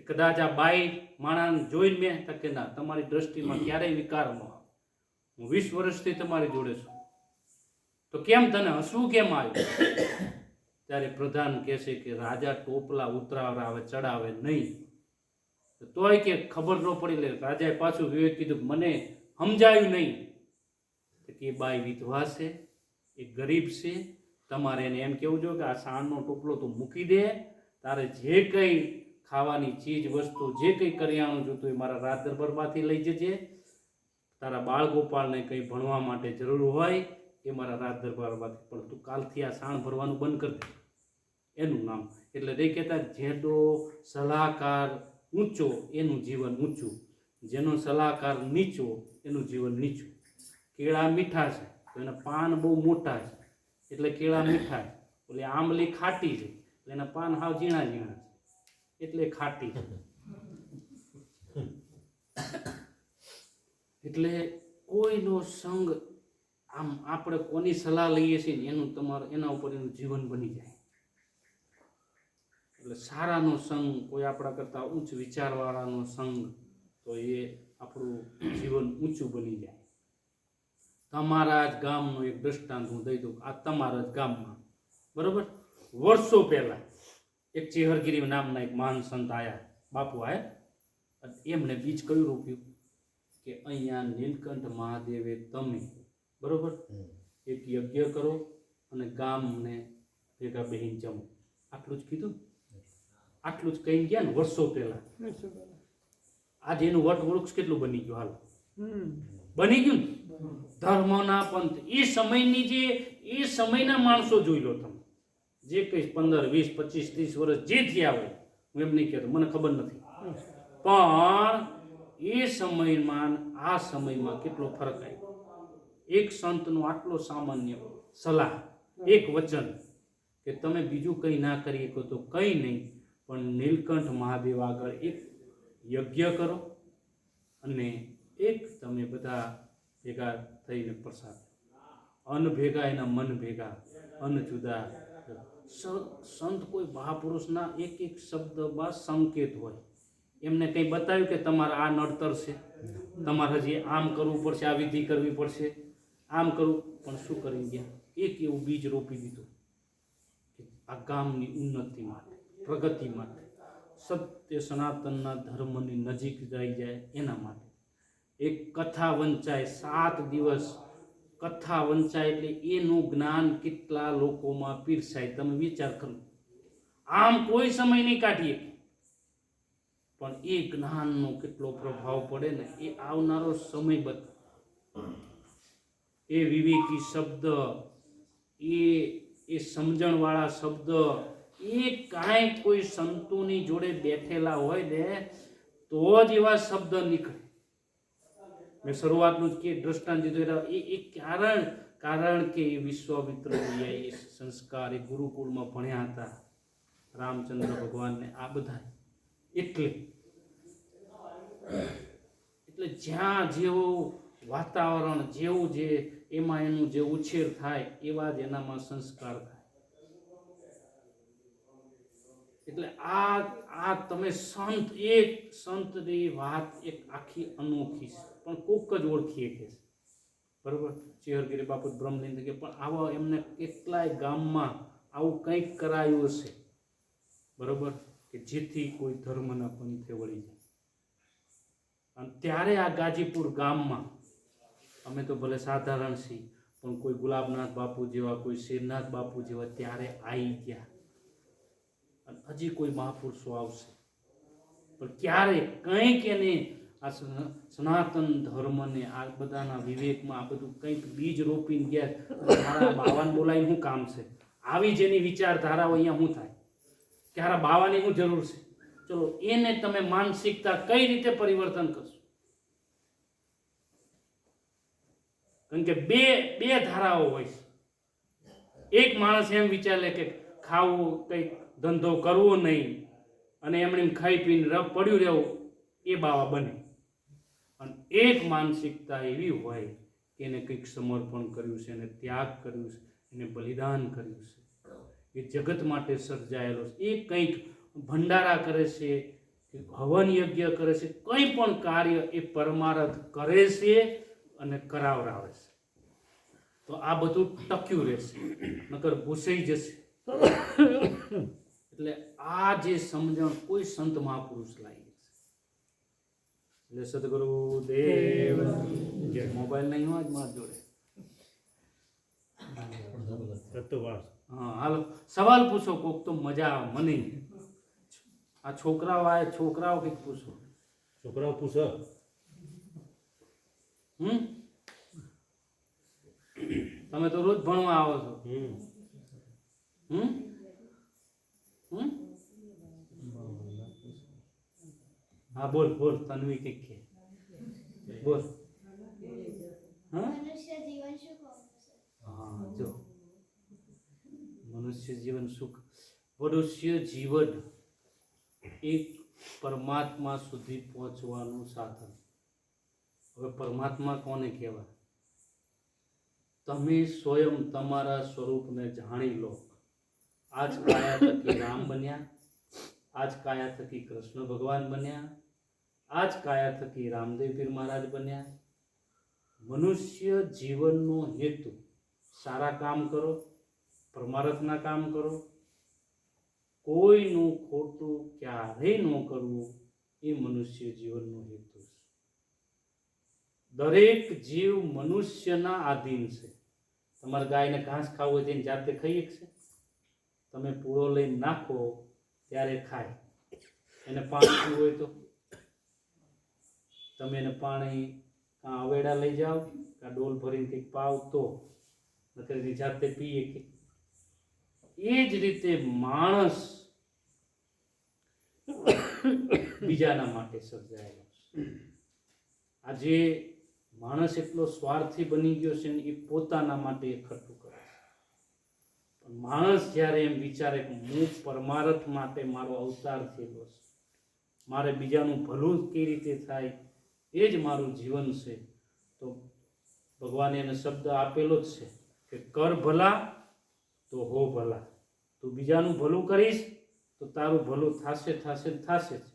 કદાચ આ બાઈ માણાને જોઈને મેં કે ના, તમારી દ્રષ્ટિમાં ક્યારેય વિકાર ન આવે. હું 20 વર્ષથી તમારી જોડે છું, તો કેમ તને હસવું કેમ આવ્યું? ત્યારે પ્રધાન કહેશે કે રાજા ટોપલા ઉતરાવે ચડાવે નહીં. તોય કે ખબર ન પડી. લે રાજાએ પાછું વિવેક કીધું મને સમજાયું નહીં કે બાઈ વિધવા છે, એ ગરીબ છે, તમારે એને એમ કેવું જોઈએ કે આ સાણનો ટોપલો તું મૂકી દે, તારે જે કંઈ ખાવાની ચીજ વસ્તુ, જે કંઈ કરિયાણું જોતું એ મારા રાજ દરબારમાંથી લઈ જજે. તારા બાળ ગોપાળને કંઈ ભણવા માટે જરૂર હોય એ મારા રાજ દરબારમાંથી, પણ તું કાલથી આ સાણ ભરવાનું બંધ કરી દે. એનું નામ એટલે તે કહેતા જેનો સલાહકાર ઊંચો એનું જીવન ઊંચું, જેનો સલાહકાર નીચો એનું જીવન નીચું. કેળા મીઠા છે તો એના પાન બહુ મોટા છે એટલે કેળા મીઠા છે. એટલે આંબલી ખાટી છે એટલે એના પાન હાવ ઝીણા છે એટલે ખાટી છે. એટલે કોઈનો સંગ આમ આપણે કોની સલાહ લઈએ છીએ ને એનું તમારું એના ઉપર એનું જીવન બની જાય. એટલે સારાનો સંગ, કોઈ આપણા કરતાં ઉચ્ચ વિચારવાળાનો સંગ, તો એ આપણું જીવન ઊંચું બની જાય. તમારા જ ગામનું એક દ્રષ્ટાંત હું દઈ દઉં. આ તમારા જ ગામમાં બરોબર વર્ષો પહેલા એક ચેહરગીરી નામના એક મહાન સંત આવ્યા, બાપુ આવ્યા. એમણે બીજ કયું રોપ્યું કે અહીંયા નીલકંઠ મહાદેવે તમે બરોબર એક યજ્ઞ કરો અને ગામને ભેગા બેહીને જમો. આટલું જ કીધું, આટલું જ કહી ગયા ને વર્ષો પહેલા. આજે એનું વટ વૃક્ષ કેટલું બની ગયું? હાલ બની ગયું ને. ધર્મના પંથ એ સમયની એ સમયના માણસો જોઈ લો તમે, જે કંઈ 15, 20, 25, 30 વર્ષ જે થયા હોય, હું એમ નહીં કહેતો, મને ખબર નથી, પણ એ સમયમાં આ સમયમાં કેટલો ફરક આવ્યો. એક સંતનો આટલો સામાન્ય સલાહ, એક વચન કે તમે બીજું કંઈ ના કરી શકો તો કંઈ નહીં, પણ નીલકંઠ મહાદેવ આગળ એક યજ્ઞ કરો અને એક તમે બધા ભેગા થઈને પ્રસાદ. અન્ન ભેગા એના મન ભેગા, અન્ન જુદા. સંત કોઈ મહાપુરુષના એક એક શબ્દમાં સંકેત હોય. એમને કંઈ બતાવ્યું કે તમારે આ નડતર છે, તમારે હજી આમ કરવું પડશે, આ વિધિ કરવી પડશે, આમ કરવું, પણ શું કરી ગયા? એક એવું બીજ રોપી દીધું કે આ ગામની ઉન્નતિ માટે, પ્રગતિ માટે, સત્ય સનાતનના ધર્મની નજીક જઈ જાય એના માટે. એક કથા વંચાય 7 દિવસ કથા વંચાય એટલે એનું જ્ઞાન કેટલા લોકોમાં પીરસાય તમે વિચાર કરો. આમ કોઈ સમય નહીં કાઢીએ પણ એ જ્ઞાનનો કેટલો પ્રભાવ પડે ને એ આવનારો સમય બતાવે. એ વિવેકી શબ્દ, એ સમજણવાળા શબ્દ, એ કાંઈ કોઈ સંતોની જોડે બેઠેલા હોય ને તો જ એવા શબ્દ નીકળે. મેં શરૂઆતનું જ કે દ્રષ્ટાંત દીધું એ કારણ કે એ વિશ્વામિત્ર એ સંસ્કાર એ ગુરુકુળમાં ભણ્યા હતા રામચંદ્ર ભગવાનને આ બધા. એટલે જ્યાં જેવું વાતાવરણ જેવું જે એમાં એનું જે ઉછેર થાય એવા જ એનામાં સંસ્કાર થાય. એટલે આ તમે સંતની વાત એક આખી અનોખી છે પણ કોક જ ઓળખીએ કે છે. બરોબર. ચેહરગીરી બાપુ બ્રહ્મલિંદ કે પણ આવા એમને કેટલાય ગામમાં આવું કંઈક કરાયું હશે. બરોબર કે જેથી કોઈ ધર્મના પંથે વળી જાય. અને ત્યારે આ ગાજીપુર ગામમાં અમે તો ભલે સાધારણ છીએ પણ કોઈ ગુલાબનાથ બાપુ જેવા, કોઈ શેરનાથ બાપુ જેવા ત્યારે આવી ગયા. અને હજી કોઈ મહાપુરુષો આવશે પણ ક્યારે કંઈક એને આ સનાતન ધર્મને આ બધાના વિવેકમાં આ બધું કંઈક બીજ રોપીને ગયા. મારા બાવાને બોલાવીને શું કામ છે? આવી જેની વિચારધારાઓ અહીંયા શું થાય કે હારા બાવાની શું જરૂર છે? ચલો એને તમે માનસિકતા કઈ રીતે પરિવર્તન કરશો? કારણ કે બે ધારાઓ હોય છે. એક માણસ એમ વિચારે કે ખાવું, કંઈક ધંધો કરવો નહીં અને એમણે ખાઈ પીને પડ્યું રહેવું એ બાવા બને. અને એક માનસિકતા એવી હોય કે એને કંઈક સમર્પણ કર્યું છે, એને ત્યાગ કર્યું છે, એને બલિદાન કર્યું છે, એ જગત માટે સર્જાયેલો છે. એ કંઈક ભંડારા કરે છે, હવન યજ્ઞ કરે છે, કંઈ પણ કાર્ય એ પરમાર્થ કરે છે અને કરાવરાવે છે. તો આ બધું ટક્યું રહેશે, નકર ભૂસાઈ જશે. એટલે આ જે સમજણ કોઈ સંત મહાપુરુષ લાવી છે. એટલે સદગુરુ દેવ કે મોબાઈલ નહીં હોય મારા જોડે. હા હાલો સવાલ પૂછો કોક તો મજા આવે મને. આ છોકરાઓ કંઈક પૂછો. છોકરાઓ પૂછો. તમે તો રોજ ભણવા આવો છો. હા બોલ તન્વી કંઈક કે બોલ. મનુષ્ય જીવન શું કહું છે? હા જો મનુષ્ય જીવન સુખ. મનુષ્ય જીવન એક પરમાત્મા સુધી પહોંચવાનું સાધન. હવે પરમાત્મા કોને કહેવાય? તમે સ્વયં તમારા સ્વરૂપને જાણી લો. આજ કાયા થકી રામ બન્યા, આજ કાયા થકી કૃષ્ણ ભગવાન બન્યા, આજ કાયા થકી રામદેવ પીર મહારાજ બન્યા. મનુષ્ય જીવનનો હેતુ સારા કામ કરો, પરમાર્થના કામ કરો, કોઈનું ખોટું ક્યારેય ન કરવું એ મનુષ્ય જીવનનો હેતુ છે. દરેક જીવ મનુષ્યના આધીન છે. તમારે ગાયને ઘાસ ખાવું હોય તેની જાતે ખાઈ શકશે? તમે પૂળો લઈને નાખો ત્યારે ખાય. એને પાણી પીવું હોય તો તમે એને પાણી કાં અવેડા લઈ જાઓ કાં ડોલ ભરીને કંઈક પાવ તો નકર એની જાતે પીએ કે. એ જ રીતે માણસ બીજાના માટે સર્જાયેલો છે. આજે માણસ એટલો સ્વાર્થી બની ગયો છે ને એ પોતાના માટે એકઠું કરે છે. પણ માણસ જ્યારે એમ વિચારે કે હું પરમાર્થ માટે મારો અવતાર થયેલો છે, મારે બીજાનું ભલું કઈ રીતે થાય એ જ મારું જીવન છે, તો ભગવાને એને શબ્દ આપેલો જ છે કે કર ભલા તો હો ભલા. તું બીજાનું ભલું કરીશ તો તારું ભલું થશે જ.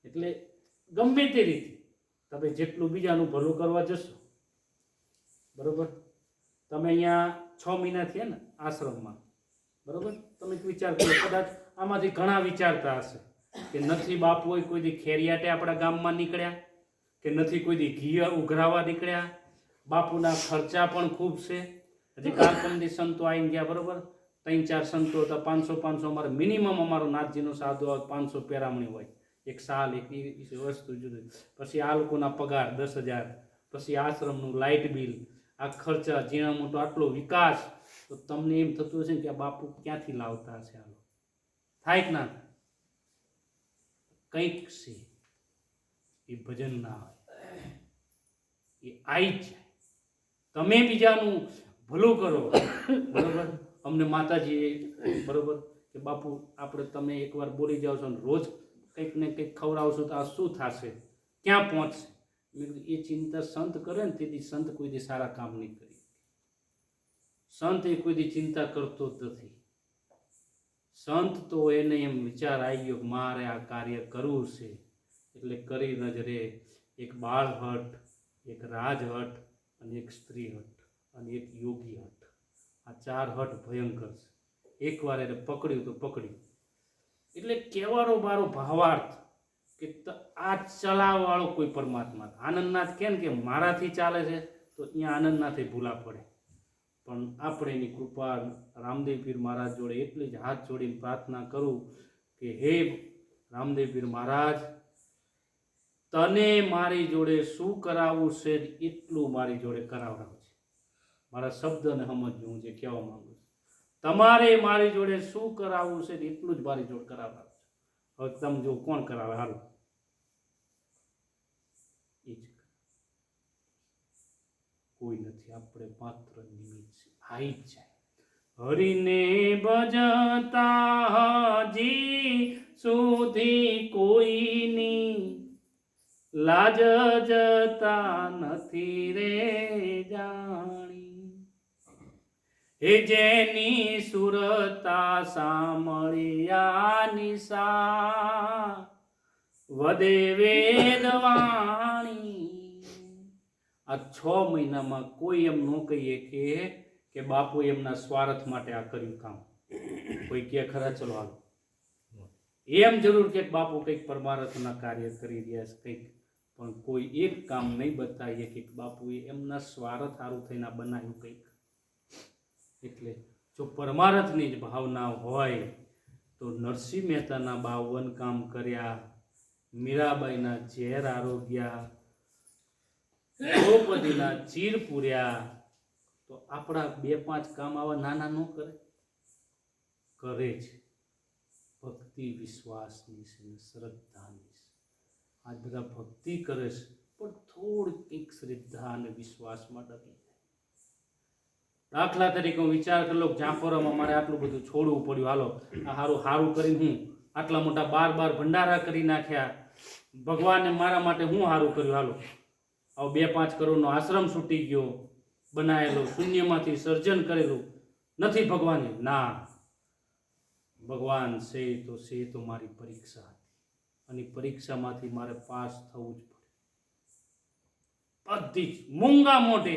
એટલે ગમે તે રીતે તમે જેટલું બીજાનું ભલું કરવા જશો, બરોબર. તમે અહીંયા 6 મહિના થયા ને આશ્રમમાં, બરોબર. તમે વિચાર કરો, કદાચ આમાંથી ઘણા વિચારતા હશે કે નથી બાપુ હોય કોઈ દી ખેરિયાટે આપણા ગામમાં નીકળ્યા, કે નથી કોઈ દી ઘી ઉઘરાવા નીકળ્યા. બાપુના ખર્ચા પણ ખૂબ છે. હજી કાલકમથી સંતો આવીને ગયા, બરોબર, 3-4 સંતો હતા, 500 અમારે મિનિમમ, અમારો નાથજીનો સાધુ આવે 500 પેરામણી હોય એક સાલ, એક વસ્તુ જુદી. પછી આ લોકોના પગાર 10,000, પછી આશ્રમનું લાઇટ બિલ, આ ખર્ચા, ઝીણા મોટો આટલો વિકાસ. તો તમને એમ થતું હશે ને કે આ બાપુ ક્યાંથી લાવતા હશે? હાલો, થાય કે ના? કંઈક છે એ ભજન ના હોય, એ આવી જ જાય. તમે બીજાનું ભલું કરો, બરોબર. અમને માતાજીએ, બરોબર, કે બાપુ આપણે તમે એકવાર બોલી જાઓ છો ને રોજ કંઈક ને કંઈક ખવડાવશો તો આ શું થશે, ક્યાં પહોંચશે? મેં કીધું એ ચિંતા સંત કરે ને તેથી સંત કોઈ દી સારા કામ નહીં કરી. સંત એ કોઈ દી ચિંતા કરતો જ નથી. સંત તો એને એમ વિચાર આવી ગયો કે મારે આ કાર્ય કરવું છે એટલે કરી ન જ રહે. એક બાળ હટ, એક રાજ હટ, અને એક સ્ત્રી હટ, અને એક યોગી હટ. આ 4 હટ ભયંકર છે. એકવાર એને પકડ્યું તો પકડ્યું. એટલે કહેવાનો મારો ભાવાર્થ કે આ ચલાવવાળો કોઈ પરમાત્મા, આનંદનાથ કેમ કે મારાથી ચાલે છે તો અહીંયા આનંદનાથે ભૂલા પડે. પણ આપણે એની કૃપા રામદેવ પીર મહારાજ જોડે એટલી જ હાથ જોડીને પ્રાર્થના કરું કે હે રામદેવ પીર મહારાજ, તને મારી જોડે શું કરાવવું છે એટલું મારી જોડે કરાવડાવજે. મારા શબ્દને સમજવું, હું જે કહેવા માંગુ છું. તમારે મારી જોડે શું કરાવવું છે એટલું જ મારી જોડે કરાવડાવજો. હવે તમે જો કોણ કરાવે? હાલો, એ જ કોઈ નથી, આપણે માત્ર નિમિત્ત છે. આવી જ જાય. હરિને ભજતા હજી સુધી કોઈની લાજ જતા નથી રે જાણી. હે જેની સુરતા સાંભળ્યા નિશા વદે વેદવાણી. આ 6 મહિનામાં કોઈ એમ ન કહીએ કે બાપુ એમના સ્વાર્થ માટે આ કર્યું કામ. કોઈ કે ખરા? ચલો હાલો, એમ જરૂર કે બાપુ કંઈક પરમાર્થના કાર્ય કરી રહ્યા છે કંઈક, પણ કોઈ એક કામ નહીં બતાવીએ કે બાપુએ એમના સ્વાર્થ સારું થઈને બનાવ્યું કંઈક. એટલે જો પરમાર્થની જ ભાવના હોય તો નરસિંહ મહેતાના 52 કામ કર્યા, મીરાબાઈના ઝેર આરોગ્યા, દ્રૌપદીના ચીર પૂર્યા, તો આપણા 2-5 કામ આવા નાના ન કરે? કરે છે. ભક્તિ વિશ્વાસની છે ને શ્રદ્ધાની છે. આ બધા ભક્તિ કરે છે પણ થોડી કંઈક શ્રદ્ધા અને વિશ્વાસમાં ડગી જાય. દાખલા તરીકે હું વિચાર કરી લો, જાફરમાં મારે આટલું બધું છોડવું પડ્યું, હાલો આ સારું સારું કરીને હું આટલા મોટા 12 ભંડારા કરી નાખ્યા, ભગવાને મારા માટે હું સારું કર્યું, હાલો આવો 2-5 કરોડનો આશ્રમ છૂટી ગયો, બનાવેલો, શૂન્યમાંથી સર્જન કરેલું, નથી ભગવાને? ના, ભગવાન છે તો મારી પરીક્ષા હતી, અને પરીક્ષામાંથી મારે પાસ થવું જ પડે. બધી જ મૂંગા મોઢે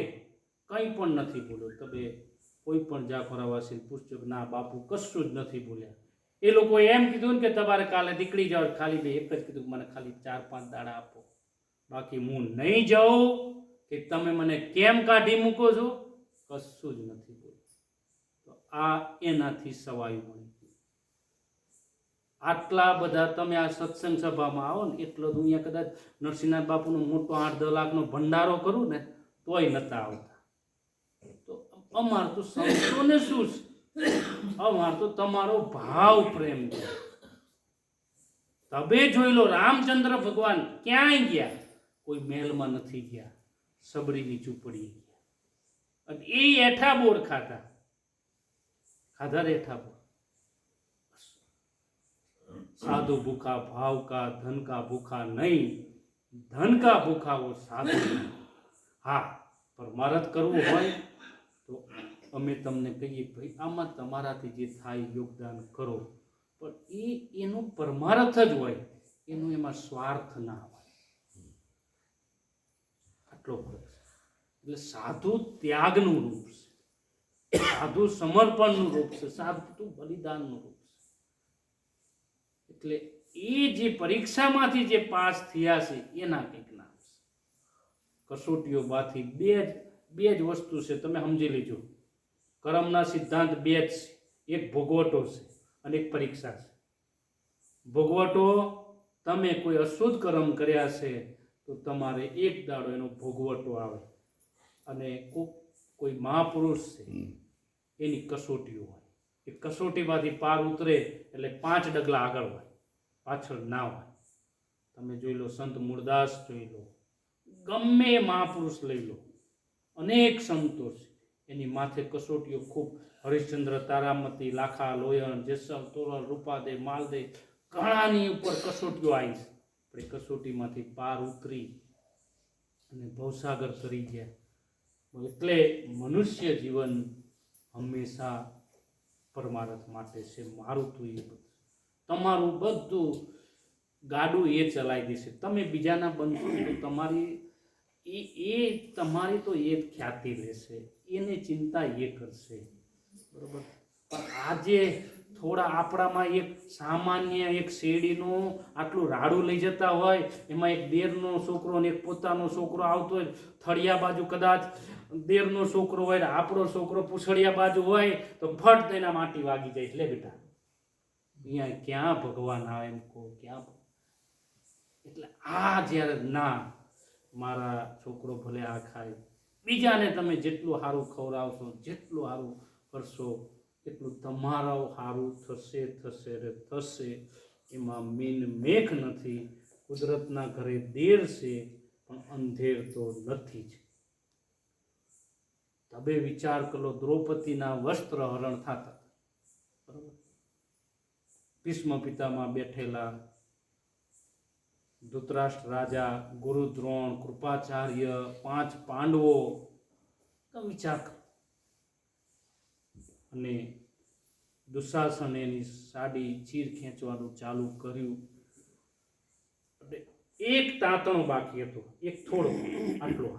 કંઈ પણ નથી બોલ્યો. તમે કોઈ પણ જાફરાવાસી પૂછજો કે ના બાપુ કશું જ નથી બોલ્યા. એ લોકોએ એમ કીધું ને કે તમારે કાલે નીકળી જાઓ, ખાલી મેં એક જ કીધું મને ખાલી 4-5 દાડા આપો, બાકી હું નહીં જાઉં કે તમે મને કેમ કાઢી મૂકો છો, કશું જ નથી બોલ્યું. તો આ એનાથી સવાયું મળી. આટલા બધા તમે આ સત્સંગ સભામાં આવો ને એટલો હું અહીંયા કદાચ નરસિંહનાથ બાપુનો મોટો 8-10 લાખનો ભંડારો કરું ને તોય નતા આવતા. તો અમાર તો સંતોને શું છે, અમાર તો તમારો ભાવ પ્રેમ છે. તમે જોઈ લો, રામચંદ્ર ભગવાન ક્યાંય ગયા? કોઈ મહેલમાં નથી ગયા, સબરીની ઝૂંપડી ગયા, અને એ એઠા બોર ખાધા રેઠા બોર. साधु भूखा भाव का, धन का भूखा नहीं, धन का भूखा वो साधु नहीं. हाँ, परमार्थ करવું હોય તો અમે તમને કહીએ ભાઈ આમાં તમારાથી જે થાય યોગદાન કરો, પણ એનું પરમાર્થ જ હોય, એનું એમાં સ્વાર્થ ના હોય. આટલો ફરક છે. એટલે સાધુ ત્યાગનું રૂપ છે, સાધુ સમર્પણનું રૂપ છે, સાધુ બલિદાનનું રૂપ છે. એટલે એ જે પરીક્ષામાંથી જે પાસ થયા છે એના કંઈક નામ છે. કસોટીઓમાંથી બે જ વસ્તુ છે, તમે સમજી લેજો. કર્મના સિદ્ધાંત બે જ છે, એક ભોગવટો છે અને એક પરીક્ષા છે. ભોગવટો, તમે કોઈ અશુદ્ધ કર્મ કર્યા છે તો તમારે એક દાડો એનો ભોગવટો આવે, અને કોઈ મહાપુરુષ છે એની કસોટીઓ હોય. એ કસોટીમાંથી પાર ઉતરે એટલે 5 ડગલા આગળ હોય, પાછળ ના હોય. તમે જોઈ લો, સંત મૂળદાસ જોઈ લો, ગમે એ મહાપુરુષ લઈ લો, અનેક સંતો છે, એની માથે કસોટીઓ ખૂબ. હરિશ્ચંદ્ર, તારામતી, લાખા, લોયણ, જેસલ, તોરલ, રૂપાદે, માલદે, ઘણાની ઉપર કસોટીઓ આવી છે. આપણે કસોટીમાંથી પાર ઉતરી અને ભવસાગર તરી ગયા. એટલે મનુષ્ય જીવન હંમેશા પરમાર્થ માટે છે. મારું તો એ બધું, તમારું બધું ગાડું એ ચલાવી દેશે. તમે બીજાના બનશો તો તમારી તમારી તો એ જ ખ્યાતિ લેશે, એની ચિંતા એ કરશે, બરોબર. પણ આજે થોડા આપણામાં એક સામાન્ય એક શેરડીનું આટલું રાડું લઈ જતા હોય, એમાં એક દેરનો છોકરો ને એક પોતાનો છોકરો આવતો હોય, થળિયા બાજુ કદાચ દેરનો છોકરો હોય ને આપણો છોકરો પૂછડિયા બાજુ હોય તો ફટ તેના માટી વાગી જાય. એટલે બેટા અહીંયા ક્યાં ભગવાન આવે એમ કહો, ક્યાં? એટલે આ જ્યારે ના, મારા છોકરો ભલે આ ખાય, બીજાને તમે જેટલું સારું ખવડાવશો, જેટલું સારું કરશો, એટલું તમારું સારું થશે થશે રે થશે. એમાં મેઘ નથી. કુદરતના ઘરે દેર છે પણ અંધેર તો નથી જ. તમે વિચાર કરો, દ્રૌપદીના વસ્ત્ર હરણ થતા, બરોબર. ભીષ્મ પિતામાં બેઠેલા, ધૃતરાષ્ટ્ર રાજા, ગુરુ દ્રોણ, કૃપાચાર્ય, 5 પાંડવો, તમે વિચાર કરો. અને દુશાસન એની સાડી ચીર ખેંચવાનું ચાલુ કર્યું. એક તાંતણો બાકી હતો, એક થોડો આટલો.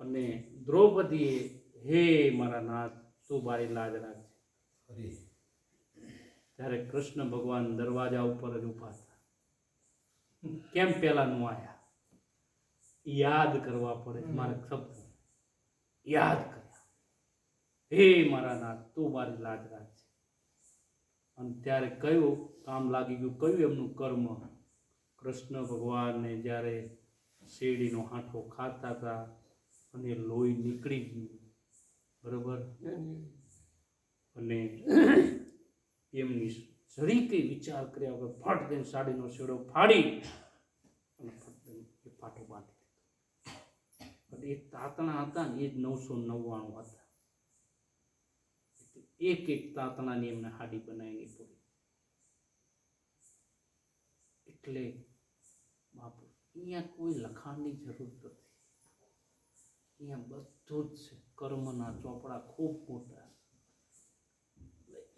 અને દ્રૌપદીએ, હે મારા નાથ, તું મારી લાજ રાખજે. ત્યારે કૃષ્ણ ભગવાન દરવાજા ઉપર જ ઊભા હતા. કેમ પેલા નો આયા? યાદ કરવા પડે, મારે શબ્દ યાદ કર્યા, હે મારા નાથ, તું મારી લાજ રાખજે. અને ત્યારે કયું કામ લાગી ગયું, કયું એમનું કર્મ? કૃષ્ણ ભગવાનને જ્યારે શેરડીનો હાંઠો ખાતા હતા અને લોહી નીકળી ગયું, બરોબર. અને એમની જરી કઈ વિચાર કર્યા વગર ફટ દઈને સાડીનો શેડો ફાડી અને ફટ દઈને એ પાટો બાંધી દીધો. અને એ તાતણા હતા ને, એ જ 999 હતા. એક તાતણાની એમને હાડી બનાવીને પૂરી. એટલે બાપુ, અહીંયા કોઈ લખાણની જરૂર નથી. અહીંયા બધું જ છે. કર્મના ચોપડા ખૂબ મોટા.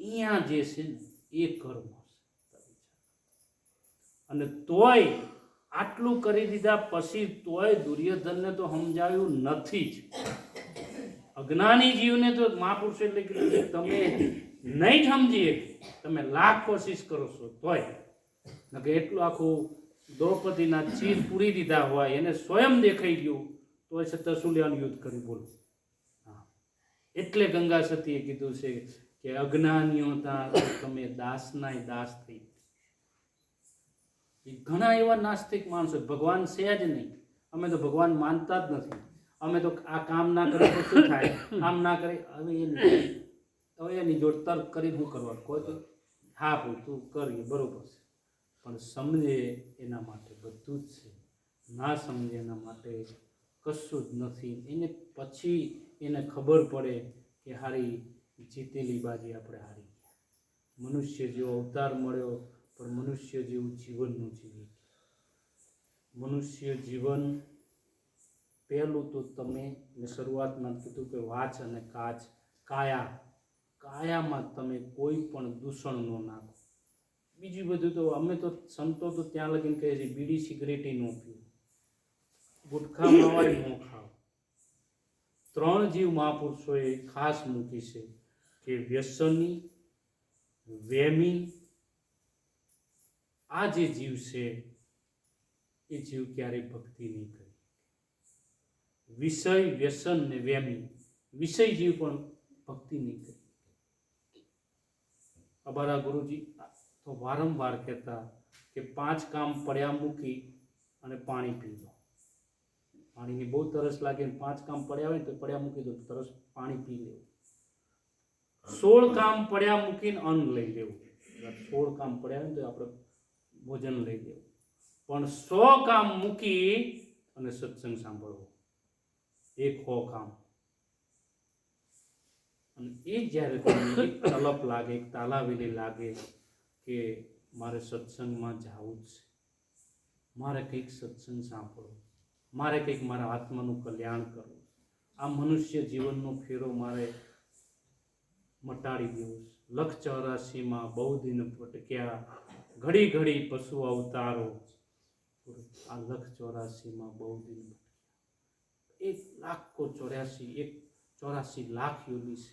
અહીંયા જે છે ને એ કર્મ છે. અને તોય આટલું કરી દીધા પછી તોય દુર્યોધનને તો સમજાયું નથી જ. અજ્ઞાની જીવને તો મહાપુરુષે એટલે કીધું કે તમે નહીં સમજીએ, તમે લાખ કોશિશ કરો છો તોય. કે એટલું આખું દ્રૌપદીના ચીર પૂરી દીધા હોય, એને સ્વયં દેખાઈ ગયું, તો છતાં શું લેવાનું યુદ્ધ કર્યું? બોલો. હા, એટલે ગંગા સતીએ કીધું છે કે અજ્ઞાનીઓ તમે દાસનાય દાસ થઈ. ઘણા એવા નાસ્તિક માણસો, ભગવાન છે જ નહીં, અમે તો ભગવાન માનતા જ નથી, અમે તો આ કામ ના કરે તો શું થાય, આમ ના કરે. હવે એની જોડ તર્ક કરી શું કરવા? કોઈ તો હા ભાઈ તું કરીએ બરોબર છે, પણ સમજે એના માટે બધું જ છે, ના સમજે એના માટે કશું જ નથી. એને પછી એને ખબર પડે કે હારી જીતેલી બાજી આપણે હારી ગયા. મનુષ્ય જેવો અવતાર મળ્યો પણ મનુષ્ય જેવું જીવન ન જીવી. મનુષ્ય જીવન પહેલું તો તમે મેં શરૂઆતમાં કીધું કે વાચ અને કાચ, કાયામાં તમે કોઈ પણ દૂષણ ન નાખો. બીજું બધું તો અમે તો સંતો તો ત્યાં લગીને કહે છે બીડી સિગરેટ ન પીવું, ગુટખા માવાય ન ખાવ. 3 જીવ મહાપુરુષોએ ખાસ મૂકી છે કે વ્યસની, વેમી આ જે જીવ છે એ જીવ ક્યારેય ભક્તિ નહીં કરે. વિષય વ્યસન ને વેમી વિષય જીવ પણ ભક્તિ નહીં કરે. અમારા ગુરુજી તો વારંવાર કહેતા કે 5 કામ પડ્યા મૂકી અને પાણી પી લો. પાણીની બહુ તરસ લાગે ને 5 કામ પડ્યા હોય ને તો પડ્યા મૂકી દો, તરસ પાણી પી લેવું. 16 કામ પડ્યા મૂકીને અન્ન લઈ લેવું. 16 કામ પડ્યા હોય ને તો આપણે ભોજન લઈ લેવું. પણ 100 કામ મૂકી અને સત્સંગ સાંભળવો, 100 કામ. અને એ જ્યારે તમને એક તલપ લાગે, એક તાલાવેલી લાગે કે મારે સત્સંગમાં જવું જ છે, મારે કંઈક સત્સંગ સાંભળવો, મારે કંઈક મારા આત્માનું કલ્યાણ કરવું, આ મનુષ્ય જીવનનો ફેરો મારે મટાડી દેવો છે. 184માં બહુ દિન ભટક્યા, ઘડી ઘડી પશુ અવતારો. આ 184માં બહુ દિન ભટક્યા. 1,84 લાખ યોગી છે,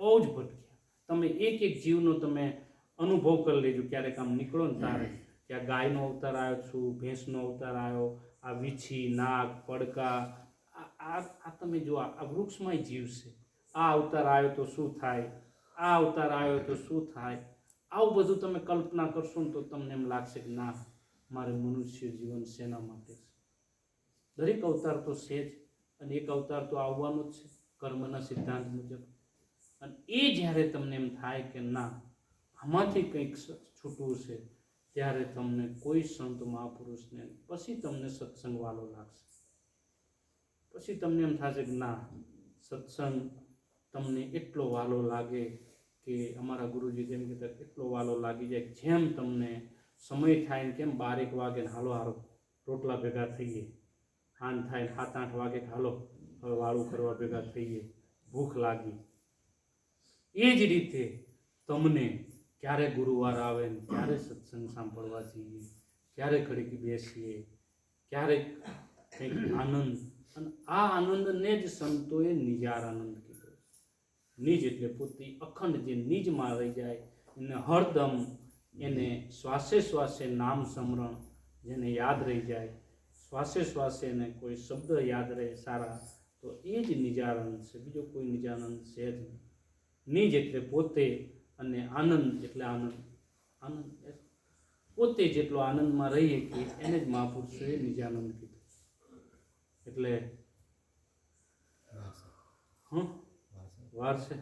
બહુ જ ભટક્યા. તમે એક એક જીવનો તમે અનુભવ કરી લેજો. ક્યારેક આમ નીકળો ને તારે કે આ ગાયનો અવતાર આવ્યો છું, ભેંસનો અવતાર આવ્યો, આ વીછી, નાગ, પડકા, આ તમે જો આ વૃક્ષમાંય જીવ છે. આ અવતાર આવ્યો તો શું થાય, આ અવતાર આવ્યો તો શું થાય, આવું બધું તમે કલ્પના કરશો ને તો તમને એમ લાગશે કે ના, મારે મનુષ્ય જીવન શેના માટે છે. દરેક અવતાર તો છે જ, અને એક અવતાર તો આવવાનો જ છે કર્મના સિદ્ધાંત મુજબ. અને એ જ્યારે તમને એમ થાય કે ના, આમાંથી કંઈક છૂટવું છે, ત્યારે તમને કોઈ સંત મહાપુરુષને પછી તમને સત્સંગ વાલો લાગશે. પછી તમને એમ થશે કે ના, સત્સંગ તમને એટલો વાલો લાગે કે અમારા ગુરુજી જેમ કહેતા એટલો વાલો લાગી જાય, જેમ તમને સમય થાય ને કેમ 12 વાગે ને હાલો હારો રોટલા ભેગા થઈએ, હાન થાય 7-8 વાગે હાલો હવે વાળું કરવા ભેગા થઈએ, ભૂખ લાગી. એ જ રીતે તમને ક્યારે ગુરુવાર આવે ને ક્યારે સત્સંગ સાંભળવા જઈએ, ક્યારે ઘડીક બેસીએ, ક્યારેક કંઈક આનંદ. અને આ આનંદને જ સંતોએ નિજાર આનંદ કીધો. નિજ એટલે પોતે અખંડ જે નિજમાં રહી જાય, એને હરદમ એને શ્વાસે શ્વાસે નામ સ્મરણ જેને યાદ રહી જાય, શ્વાસે શ્વાસે એને કોઈ શબ્દ યાદ રહે સારા, તો એ જ નિજાનંદ છે. બીજો કોઈ નિજાનંદ છે જ નહીં. નિજ એટલે પોતે, અને આનંદ એટલે આનંદ. આનંદ પોતે જેટલો આનંદમાં રહીએ કે એને જ મહાપુરુષોએ નિજાનંદ કીધું. એટલે વાર છે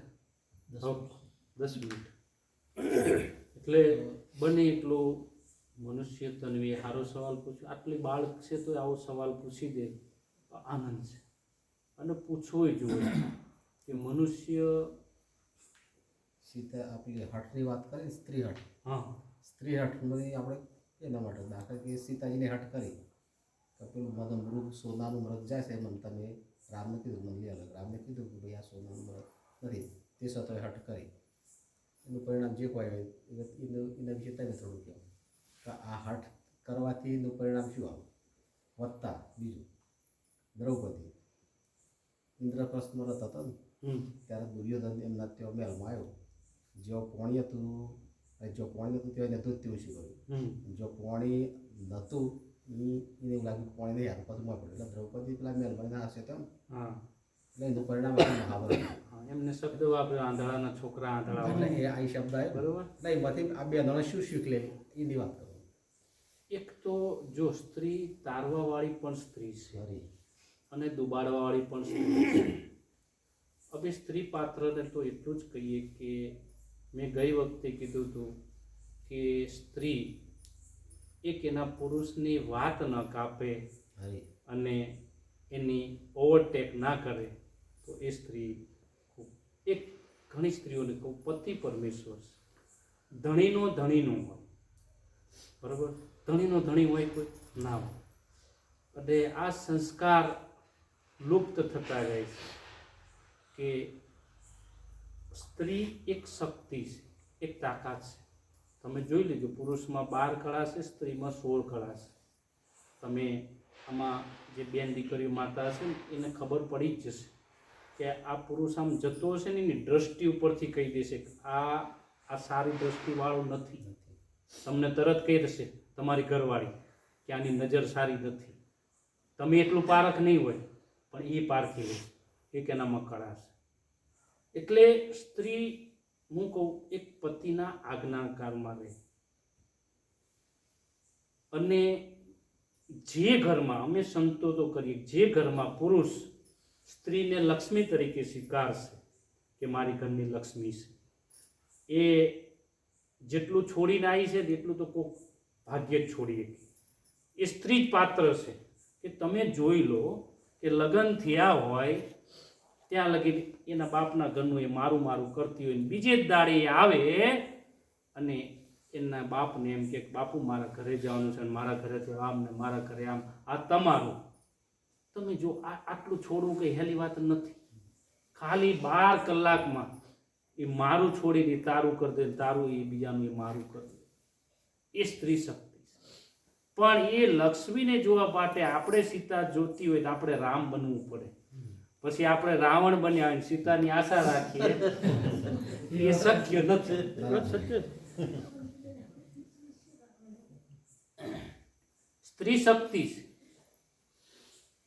10 મિનિટ. એટલે બને એટલું મનુષ્ય તનવી સારો સવાલ પૂછ્યો. આટલી બાળક છે તો આવો સવાલ પૂછી દે તો આનંદ છે. અને પૂછવું જોઈએ કે મનુષ્ય સીતા આપણી હઠની વાત કરી, સ્ત્રી હઠ. હા, સ્ત્રી હઠની આપણે એના માટે દાખલા કે સીતાજીને હઠ કરી તો પેલું મને મૃગ સોનાનું મૃગ જાય છે, મને તમે રામને કીધું, મને લઈ અલગ રામને કીધું કે ભાઈ આ સોનાનું મૃગ નથી, તે સતોએ હઠ કરી. એનું પરિણામ જે કોઈ હોય એના વિશે તમે થોડું કહો કે આ હઠ કરવાથી એનું પરિણામ શું આવે. વત્તા બીજું દ્રૌપદી ઇન્દ્રપ્રસ્થનો રથ હતો ને ત્યારે દુર્યોધન એમના ત્યાં મહેલમાં આવ્યો. જો પોણી હતું ત્યાં એને દૂધ પીવું શીખ્યું. જો પોણી નહોતું એને એવું લાગ્યું પોણી નહીં આવે, પછી માં પડ્યું. એટલે દ્રૌપદી પેલા મહેલમાં ના હશે તેમ. એટલે એનું પરિણામ મહાભારત. એમને શબ્દ વાપર્યો આંધળાના છોકરા આંધળા. એટલે એ આ શબ્દ આવ્યો બરોબર. એટલે એમાંથી આ બે જણા શું શીખ લે એની વાત કરો. એક તો જો સ્ત્રી તારવાવાળી પણ સ્ત્રી છે અને દુબાડવાવાળી પણ સ્ત્રી છે. હવે સ્ત્રી પાત્રને તો એટલું જ કહીએ કે મેં ગઈ વખતે કીધું હતું કે સ્ત્રી એક એના પુરુષની વાત ન કાપે અને એની ઓવરટેક ના કરે તો એ સ્ત્રી એક ઘણી સ્ત્રીઓને કહું પતિ પરમેશ્વર છે. ધણીનો ધણીનો હોય, બરાબર, ધણીનો ધણી હોય કોઈ ના હોય. એટલે આ સંસ્કાર લુપ્ત થતા જાય છે કે સ્ત્રી એક શક્તિ છે, એક તાકાત છે. તમે જોઈ લીધું પુરુષમાં 12 કળા છે, સ્ત્રીમાં 16 કળા છે. તમે આમાં જે બેન દીકરીઓ માતા હશે ને એને ખબર પડી જ જશે કે આ પુરુષ આમ જતો હશે ને એની દ્રષ્ટિ ઉપરથી કહી દેશે કે આ સારી દ્રષ્ટિવાળો નથી. તમને તરત કહી દેશે તમારી ઘરવાળી કે આની નજર સારી નથી. તમે એટલું પારખ નહીં હોય પણ એ પારખી લે કે એનામાં કળા છે. એટલે સ્ત્રી હું કહું એક પતિના આજ્ઞાકારમાં રહે. અને જે ઘરમાં અમે સંતો તો કરીએ, જે ઘરમાં પુરુષ સ્ત્રીને લક્ષ્મી તરીકે સ્વીકારશે કે મારી ઘરની લક્ષ્મી છે, એ જેટલું છોડીને આવી છે એટલું તો કોઈક ભાગ્ય જ છોડીએ. એ સ્ત્રી જ પાત્ર છે કે તમે જોઈ લો કે લગ્ન થયા હોય ત્યાં લગી એના બાપના ઘરનું એ મારું મારું કરતી હોય ને બીજે જ દાડે એ આવે અને એના બાપને એમ કે બાપુ મારા ઘરે જવાનું છે, મારા ઘરે તો આમ ને મારા ઘરે આમ, આ તમારું. તમે જો આટલું છોડવું કંઈ હેલી વાત નથી. ખાલી 12 કલાકમાં એ મારું છોડીને તારું કરી દે, તારું એ બીજાનું એ મારું કરી દે. એ સ્ત્રી શક્તિ છે. પણ એ લક્ષ્મીને જોવા માટે આપણે સીતા જોતી હોય તો આપણે રામ બનવું પડે. પછી આપણે રાવણ બન્યા હોય સીતાની આશા રાખીએ એ શક્ય નથી. શક્ય સ્ત્રી શક્તિ છે.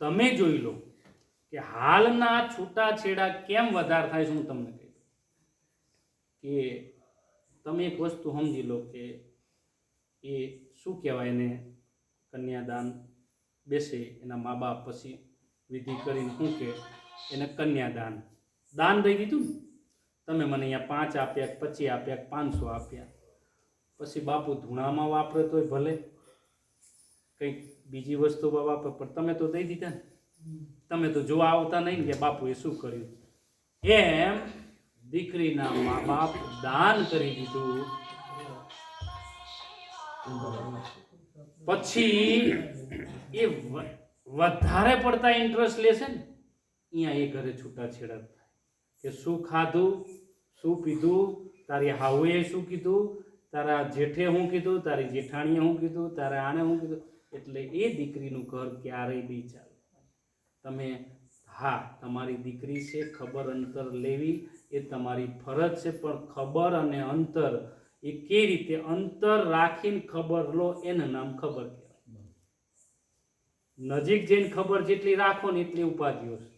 તમે જોઈ લો કે હાલના છૂટાછેડા કેમ વધારે થાય છે. હું તમને કહી દઉં કે તમે એક વસ્તુ સમજી લો કે એ શું કહેવાય એને કન્યાદાન બેસે એના મા બાપ પછી વિધિ કરીને શું કે એને કન્યાદાન દાન દઈ દીધું ને. તમે મને અહીંયા 5 આપ્યા, 25 આપ્યા, 500 આપ્યા, પછી બાપુ ધૂણામાં વાપરે તોય ભલે, કંઈક બીજી વસ્તુમાં વાપરે, પણ તમે તો દઈ દીધા ને. તમે તો જોવા આવતા નહીં કે બાપુએ શું કર્યું. એમ દીકરીના મા બાપ દાન કરી દીધું પછી એ વધારે પડતા ઇન્ટરેસ્ટ લેશે ને અહીંયા એ ઘરે છૂટાછેડા થાય કે શું ખાધું, શું પીધું, તારી હાઉએ શું કીધું, તારા જેઠે શું કીધું, તારી જેઠાણીએ શું કીધું, તારા આણે શું કીધું. એટલે એ દીકરીનું ઘર ક્યારેય નહીં ચાલે. તમે હા તમારી દીકરી છે, ખબર અંતર લેવી એ તમારી ફરજ છે, પણ ખબર અને અંતર એ કઈ રીતે અંતર રાખીને ખબર લો એનું નામ ખબર કહેવાય. નજીક જઈને ખબર જેટલી રાખો ને એટલી ઉપાધિઓ છે.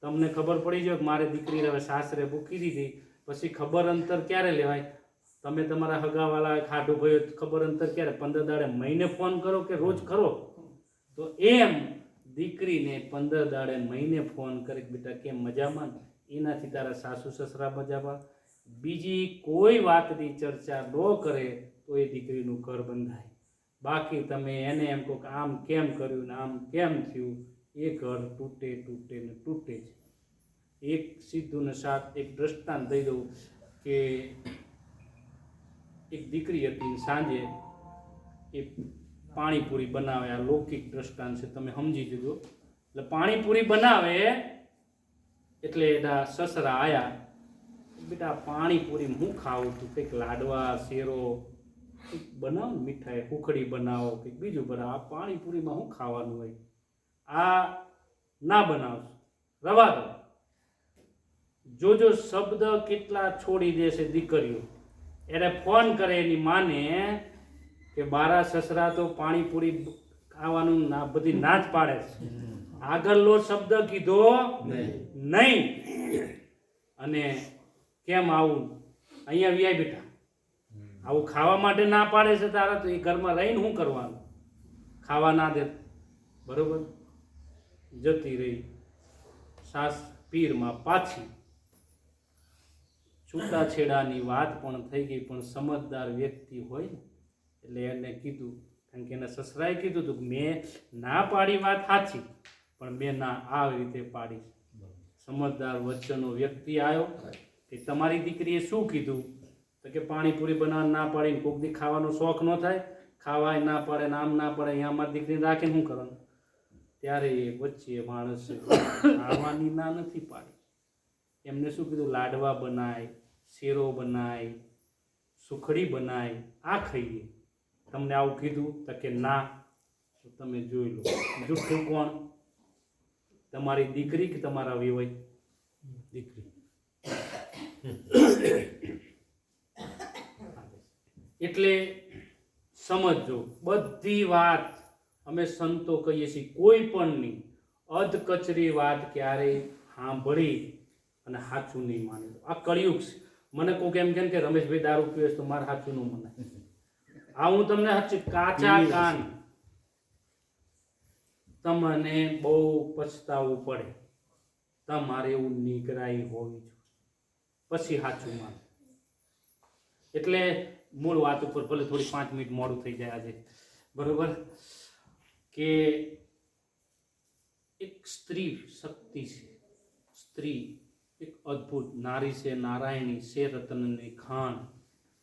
તમને ખબર પડી જાય કે મારે દીકરી હવે સાસરે મૂકી દીધી, પછી ખબર અંતર ક્યારે લેવાય. તમે તમારા હગાવાલા ખાડું ગયો ખબર અંતર ક્યારે, 15 દાડે મહિને ફોન કરો કે રોજ કરો. તો એમ દીકરીને 15 દાડે મહિને ફોન કરે કે બેટા કેમ મજામાં, એનાથી તારા સાસુ સસરા મજામાં. બીજી કોઈ વાતની ચર્ચા ન કરે તો એ દીકરીનું ઘર બંધાય. બાકી તમે એને એમ કહો કે આમ કેમ કર્યું ને આમ કેમ થયું, એ ઘર તૂટે તૂટે ને તૂટે જ. એક સીધું ને સાત એક દ્રષ્ટાંત દઈ દઉં કે એક દીકરી હતી, સાંજે એ પાણીપુરી બનાવે. આ લૌકિક દ્રષ્ટાંત છે, તમે સમજી જજો. એટલે પાણીપુરી બનાવે એટલે એના સસરા આયા, બેટા પાણીપુરી હું ખાવું છું, કંઈક લાડવા શેરો કંઈક બનાવો ને, મીઠાઈ ઉખડી બનાવો, કંઈક બીજું બનાવો, આ પાણીપુરીમાં શું ખાવાનું હોય, આ ના બનાવશો, રવા દો. જોજો શબ્દ કેટલા છોડી દેશે દીકરીઓ. એને ફોન કરે એની માને કે મારા સસરા તો પાણીપુરી ખાવાનું ના બધી ના જ પાડે છે, આગળનો શબ્દ કીધો નહીં. અને કેમ આવું અહીંયા વ્યાય બેટા, આવું ખાવા માટે ના પાડે છે તારા, તો એ ઘરમાં રહીને શું કરવાનું, ખાવા ના દે. બરોબર, જતી રહી સાસ પીરમાં પાછી. છૂટાછેડાની વાત પણ થઈ ગઈ, પણ સમજદાર વ્યક્તિ હોય ને એટલે એને કીધું, કારણ કે એના સસરાએ કીધું હતું કે મેં ના પાડી વાત સાચી, પણ મેં ના આવી રીતે પાડી. સમજદાર વચ્ચેનો વ્યક્તિ આવ્યો કે તમારી દીકરીએ શું કીધું, તો કે પાણીપુરી બનાવવા ના પાડીને કોક દી ખાવાનો શોખ ન થાય, ખાવાય ના પાડે ને આમ ના પાડે, અહીંયા અમારી દીકરીને રાખીને શું કરવાનું. ત્યારે એ વચ્ચે માણસ ખાવાની ના નથી પાડી. એમને શું કીધું, લાડવા બનાય, શેરો બનાય, સુખડી બનાય, આ ખાઈએ. તમને આવું કીધું તો કે ના. તો તમે જોઈ લો જુઠ્ઠું કોણ, તમારી દીકરી કે તમારા વેવાઈ? દીકરી. એટલે સમજો બધી વાત અમે સંતો કહીએ છીએ કોઈ પણની અધ કચરી વાત ક્યારેય સાંભળી અને સાચું નહીં માની લો. આ કળિયુગ છે. મને કોઈક એમ કે રમેશભાઈ દારૂ પીવે છે તો મારે સાચું ન મને. આ હું તમને સાચું કાચા કાન તમને બહુ પછતાવવું પડે. તમારે એવું નિગરાઈ હોવી જોઈએ પછી સાચું માન. એટલે મૂળ વાત ઉપર ભલે થોડી 5 મિનિટ મોડું થઈ જાય આજે, બરોબર, કે એક સ્ત્રી શક્તિ છે. સ્ત્રી એક અદ્ભુત નારી છે, નારાયણી છે, રતનની ખાણ.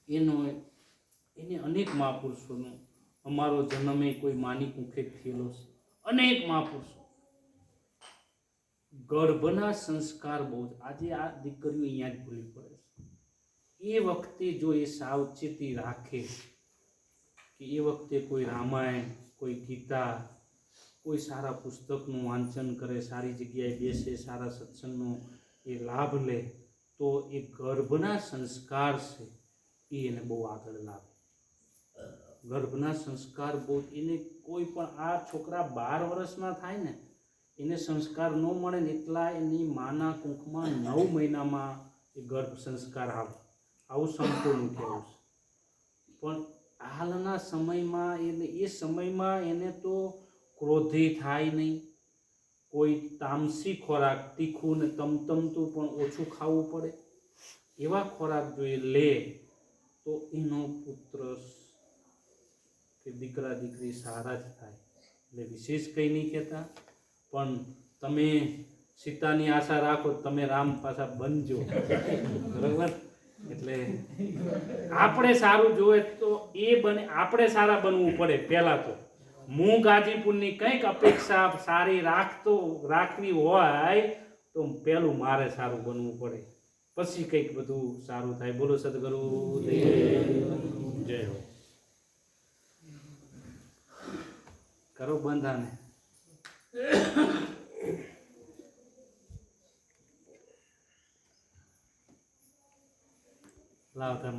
એને અનેક મહાપુરુષોનો અમારો જન્મ એ કોઈ માની કુખે થયેલો છે. અનેક મહાપુરુષો ગર્ભના સંસ્કાર બહુ જ. આજે આ દીકરીઓ અહીંયા જ ભૂલી પડે છે. એ વખતે જો એ સાવચેતી રાખે કે એ વખતે કોઈ રામાયણ, કોઈ ગીતા, કોઈ સારા પુસ્તકનું વાંચન કરે, સારી જગ્યાએ બેસે, સારા સત્સંગનો એ લાભ લે, તો એ ગર્ભના સંસ્કાર છે એ એને બહુ આગળ લાવે. ગર્ભના સંસ્કાર બહુ એને કોઈ પણ આ છોકરા 12 વર્ષના થાય ને એને સંસ્કાર ન મળે ને એટલા એની માના કુંખમાં 9 મહિનામાં એ ગર્ભ સંસ્કાર આવે. આવું સંપૂર્ણ કહેવું છે. પણ હાલના સમયમાં એ સમયમાં એને તો ક્રોધી થાય નહીં, કોઈ તામસી ખોરાક, તીખું ને તમતમતું પણ ઓછું ખાવું પડે, એવા ખોરાક જો એ લે તો એનો પુત્ર કે દીકરા દીકરી સારા જ થાય. એટલે વિશેષ કંઈ નહીં કહેતા, પણ તમે સીતાની આશા રાખો, તમે રામ પાછા બનજો, બરાબર. એટલે આપણે સારું જોઈએ તો એ બને, આપણે સારા બનવું પડે. પહેલાં તો હું ગાજીપુરની કંઈક અપેક્ષા સારી રાખવી હોય તો પહેલું મારે સારું બનવું પડે, પછી કંઈક બધું સારું થાય. બોલો સદગુરુ જય હો. કરો બંધાને. લાવ તમે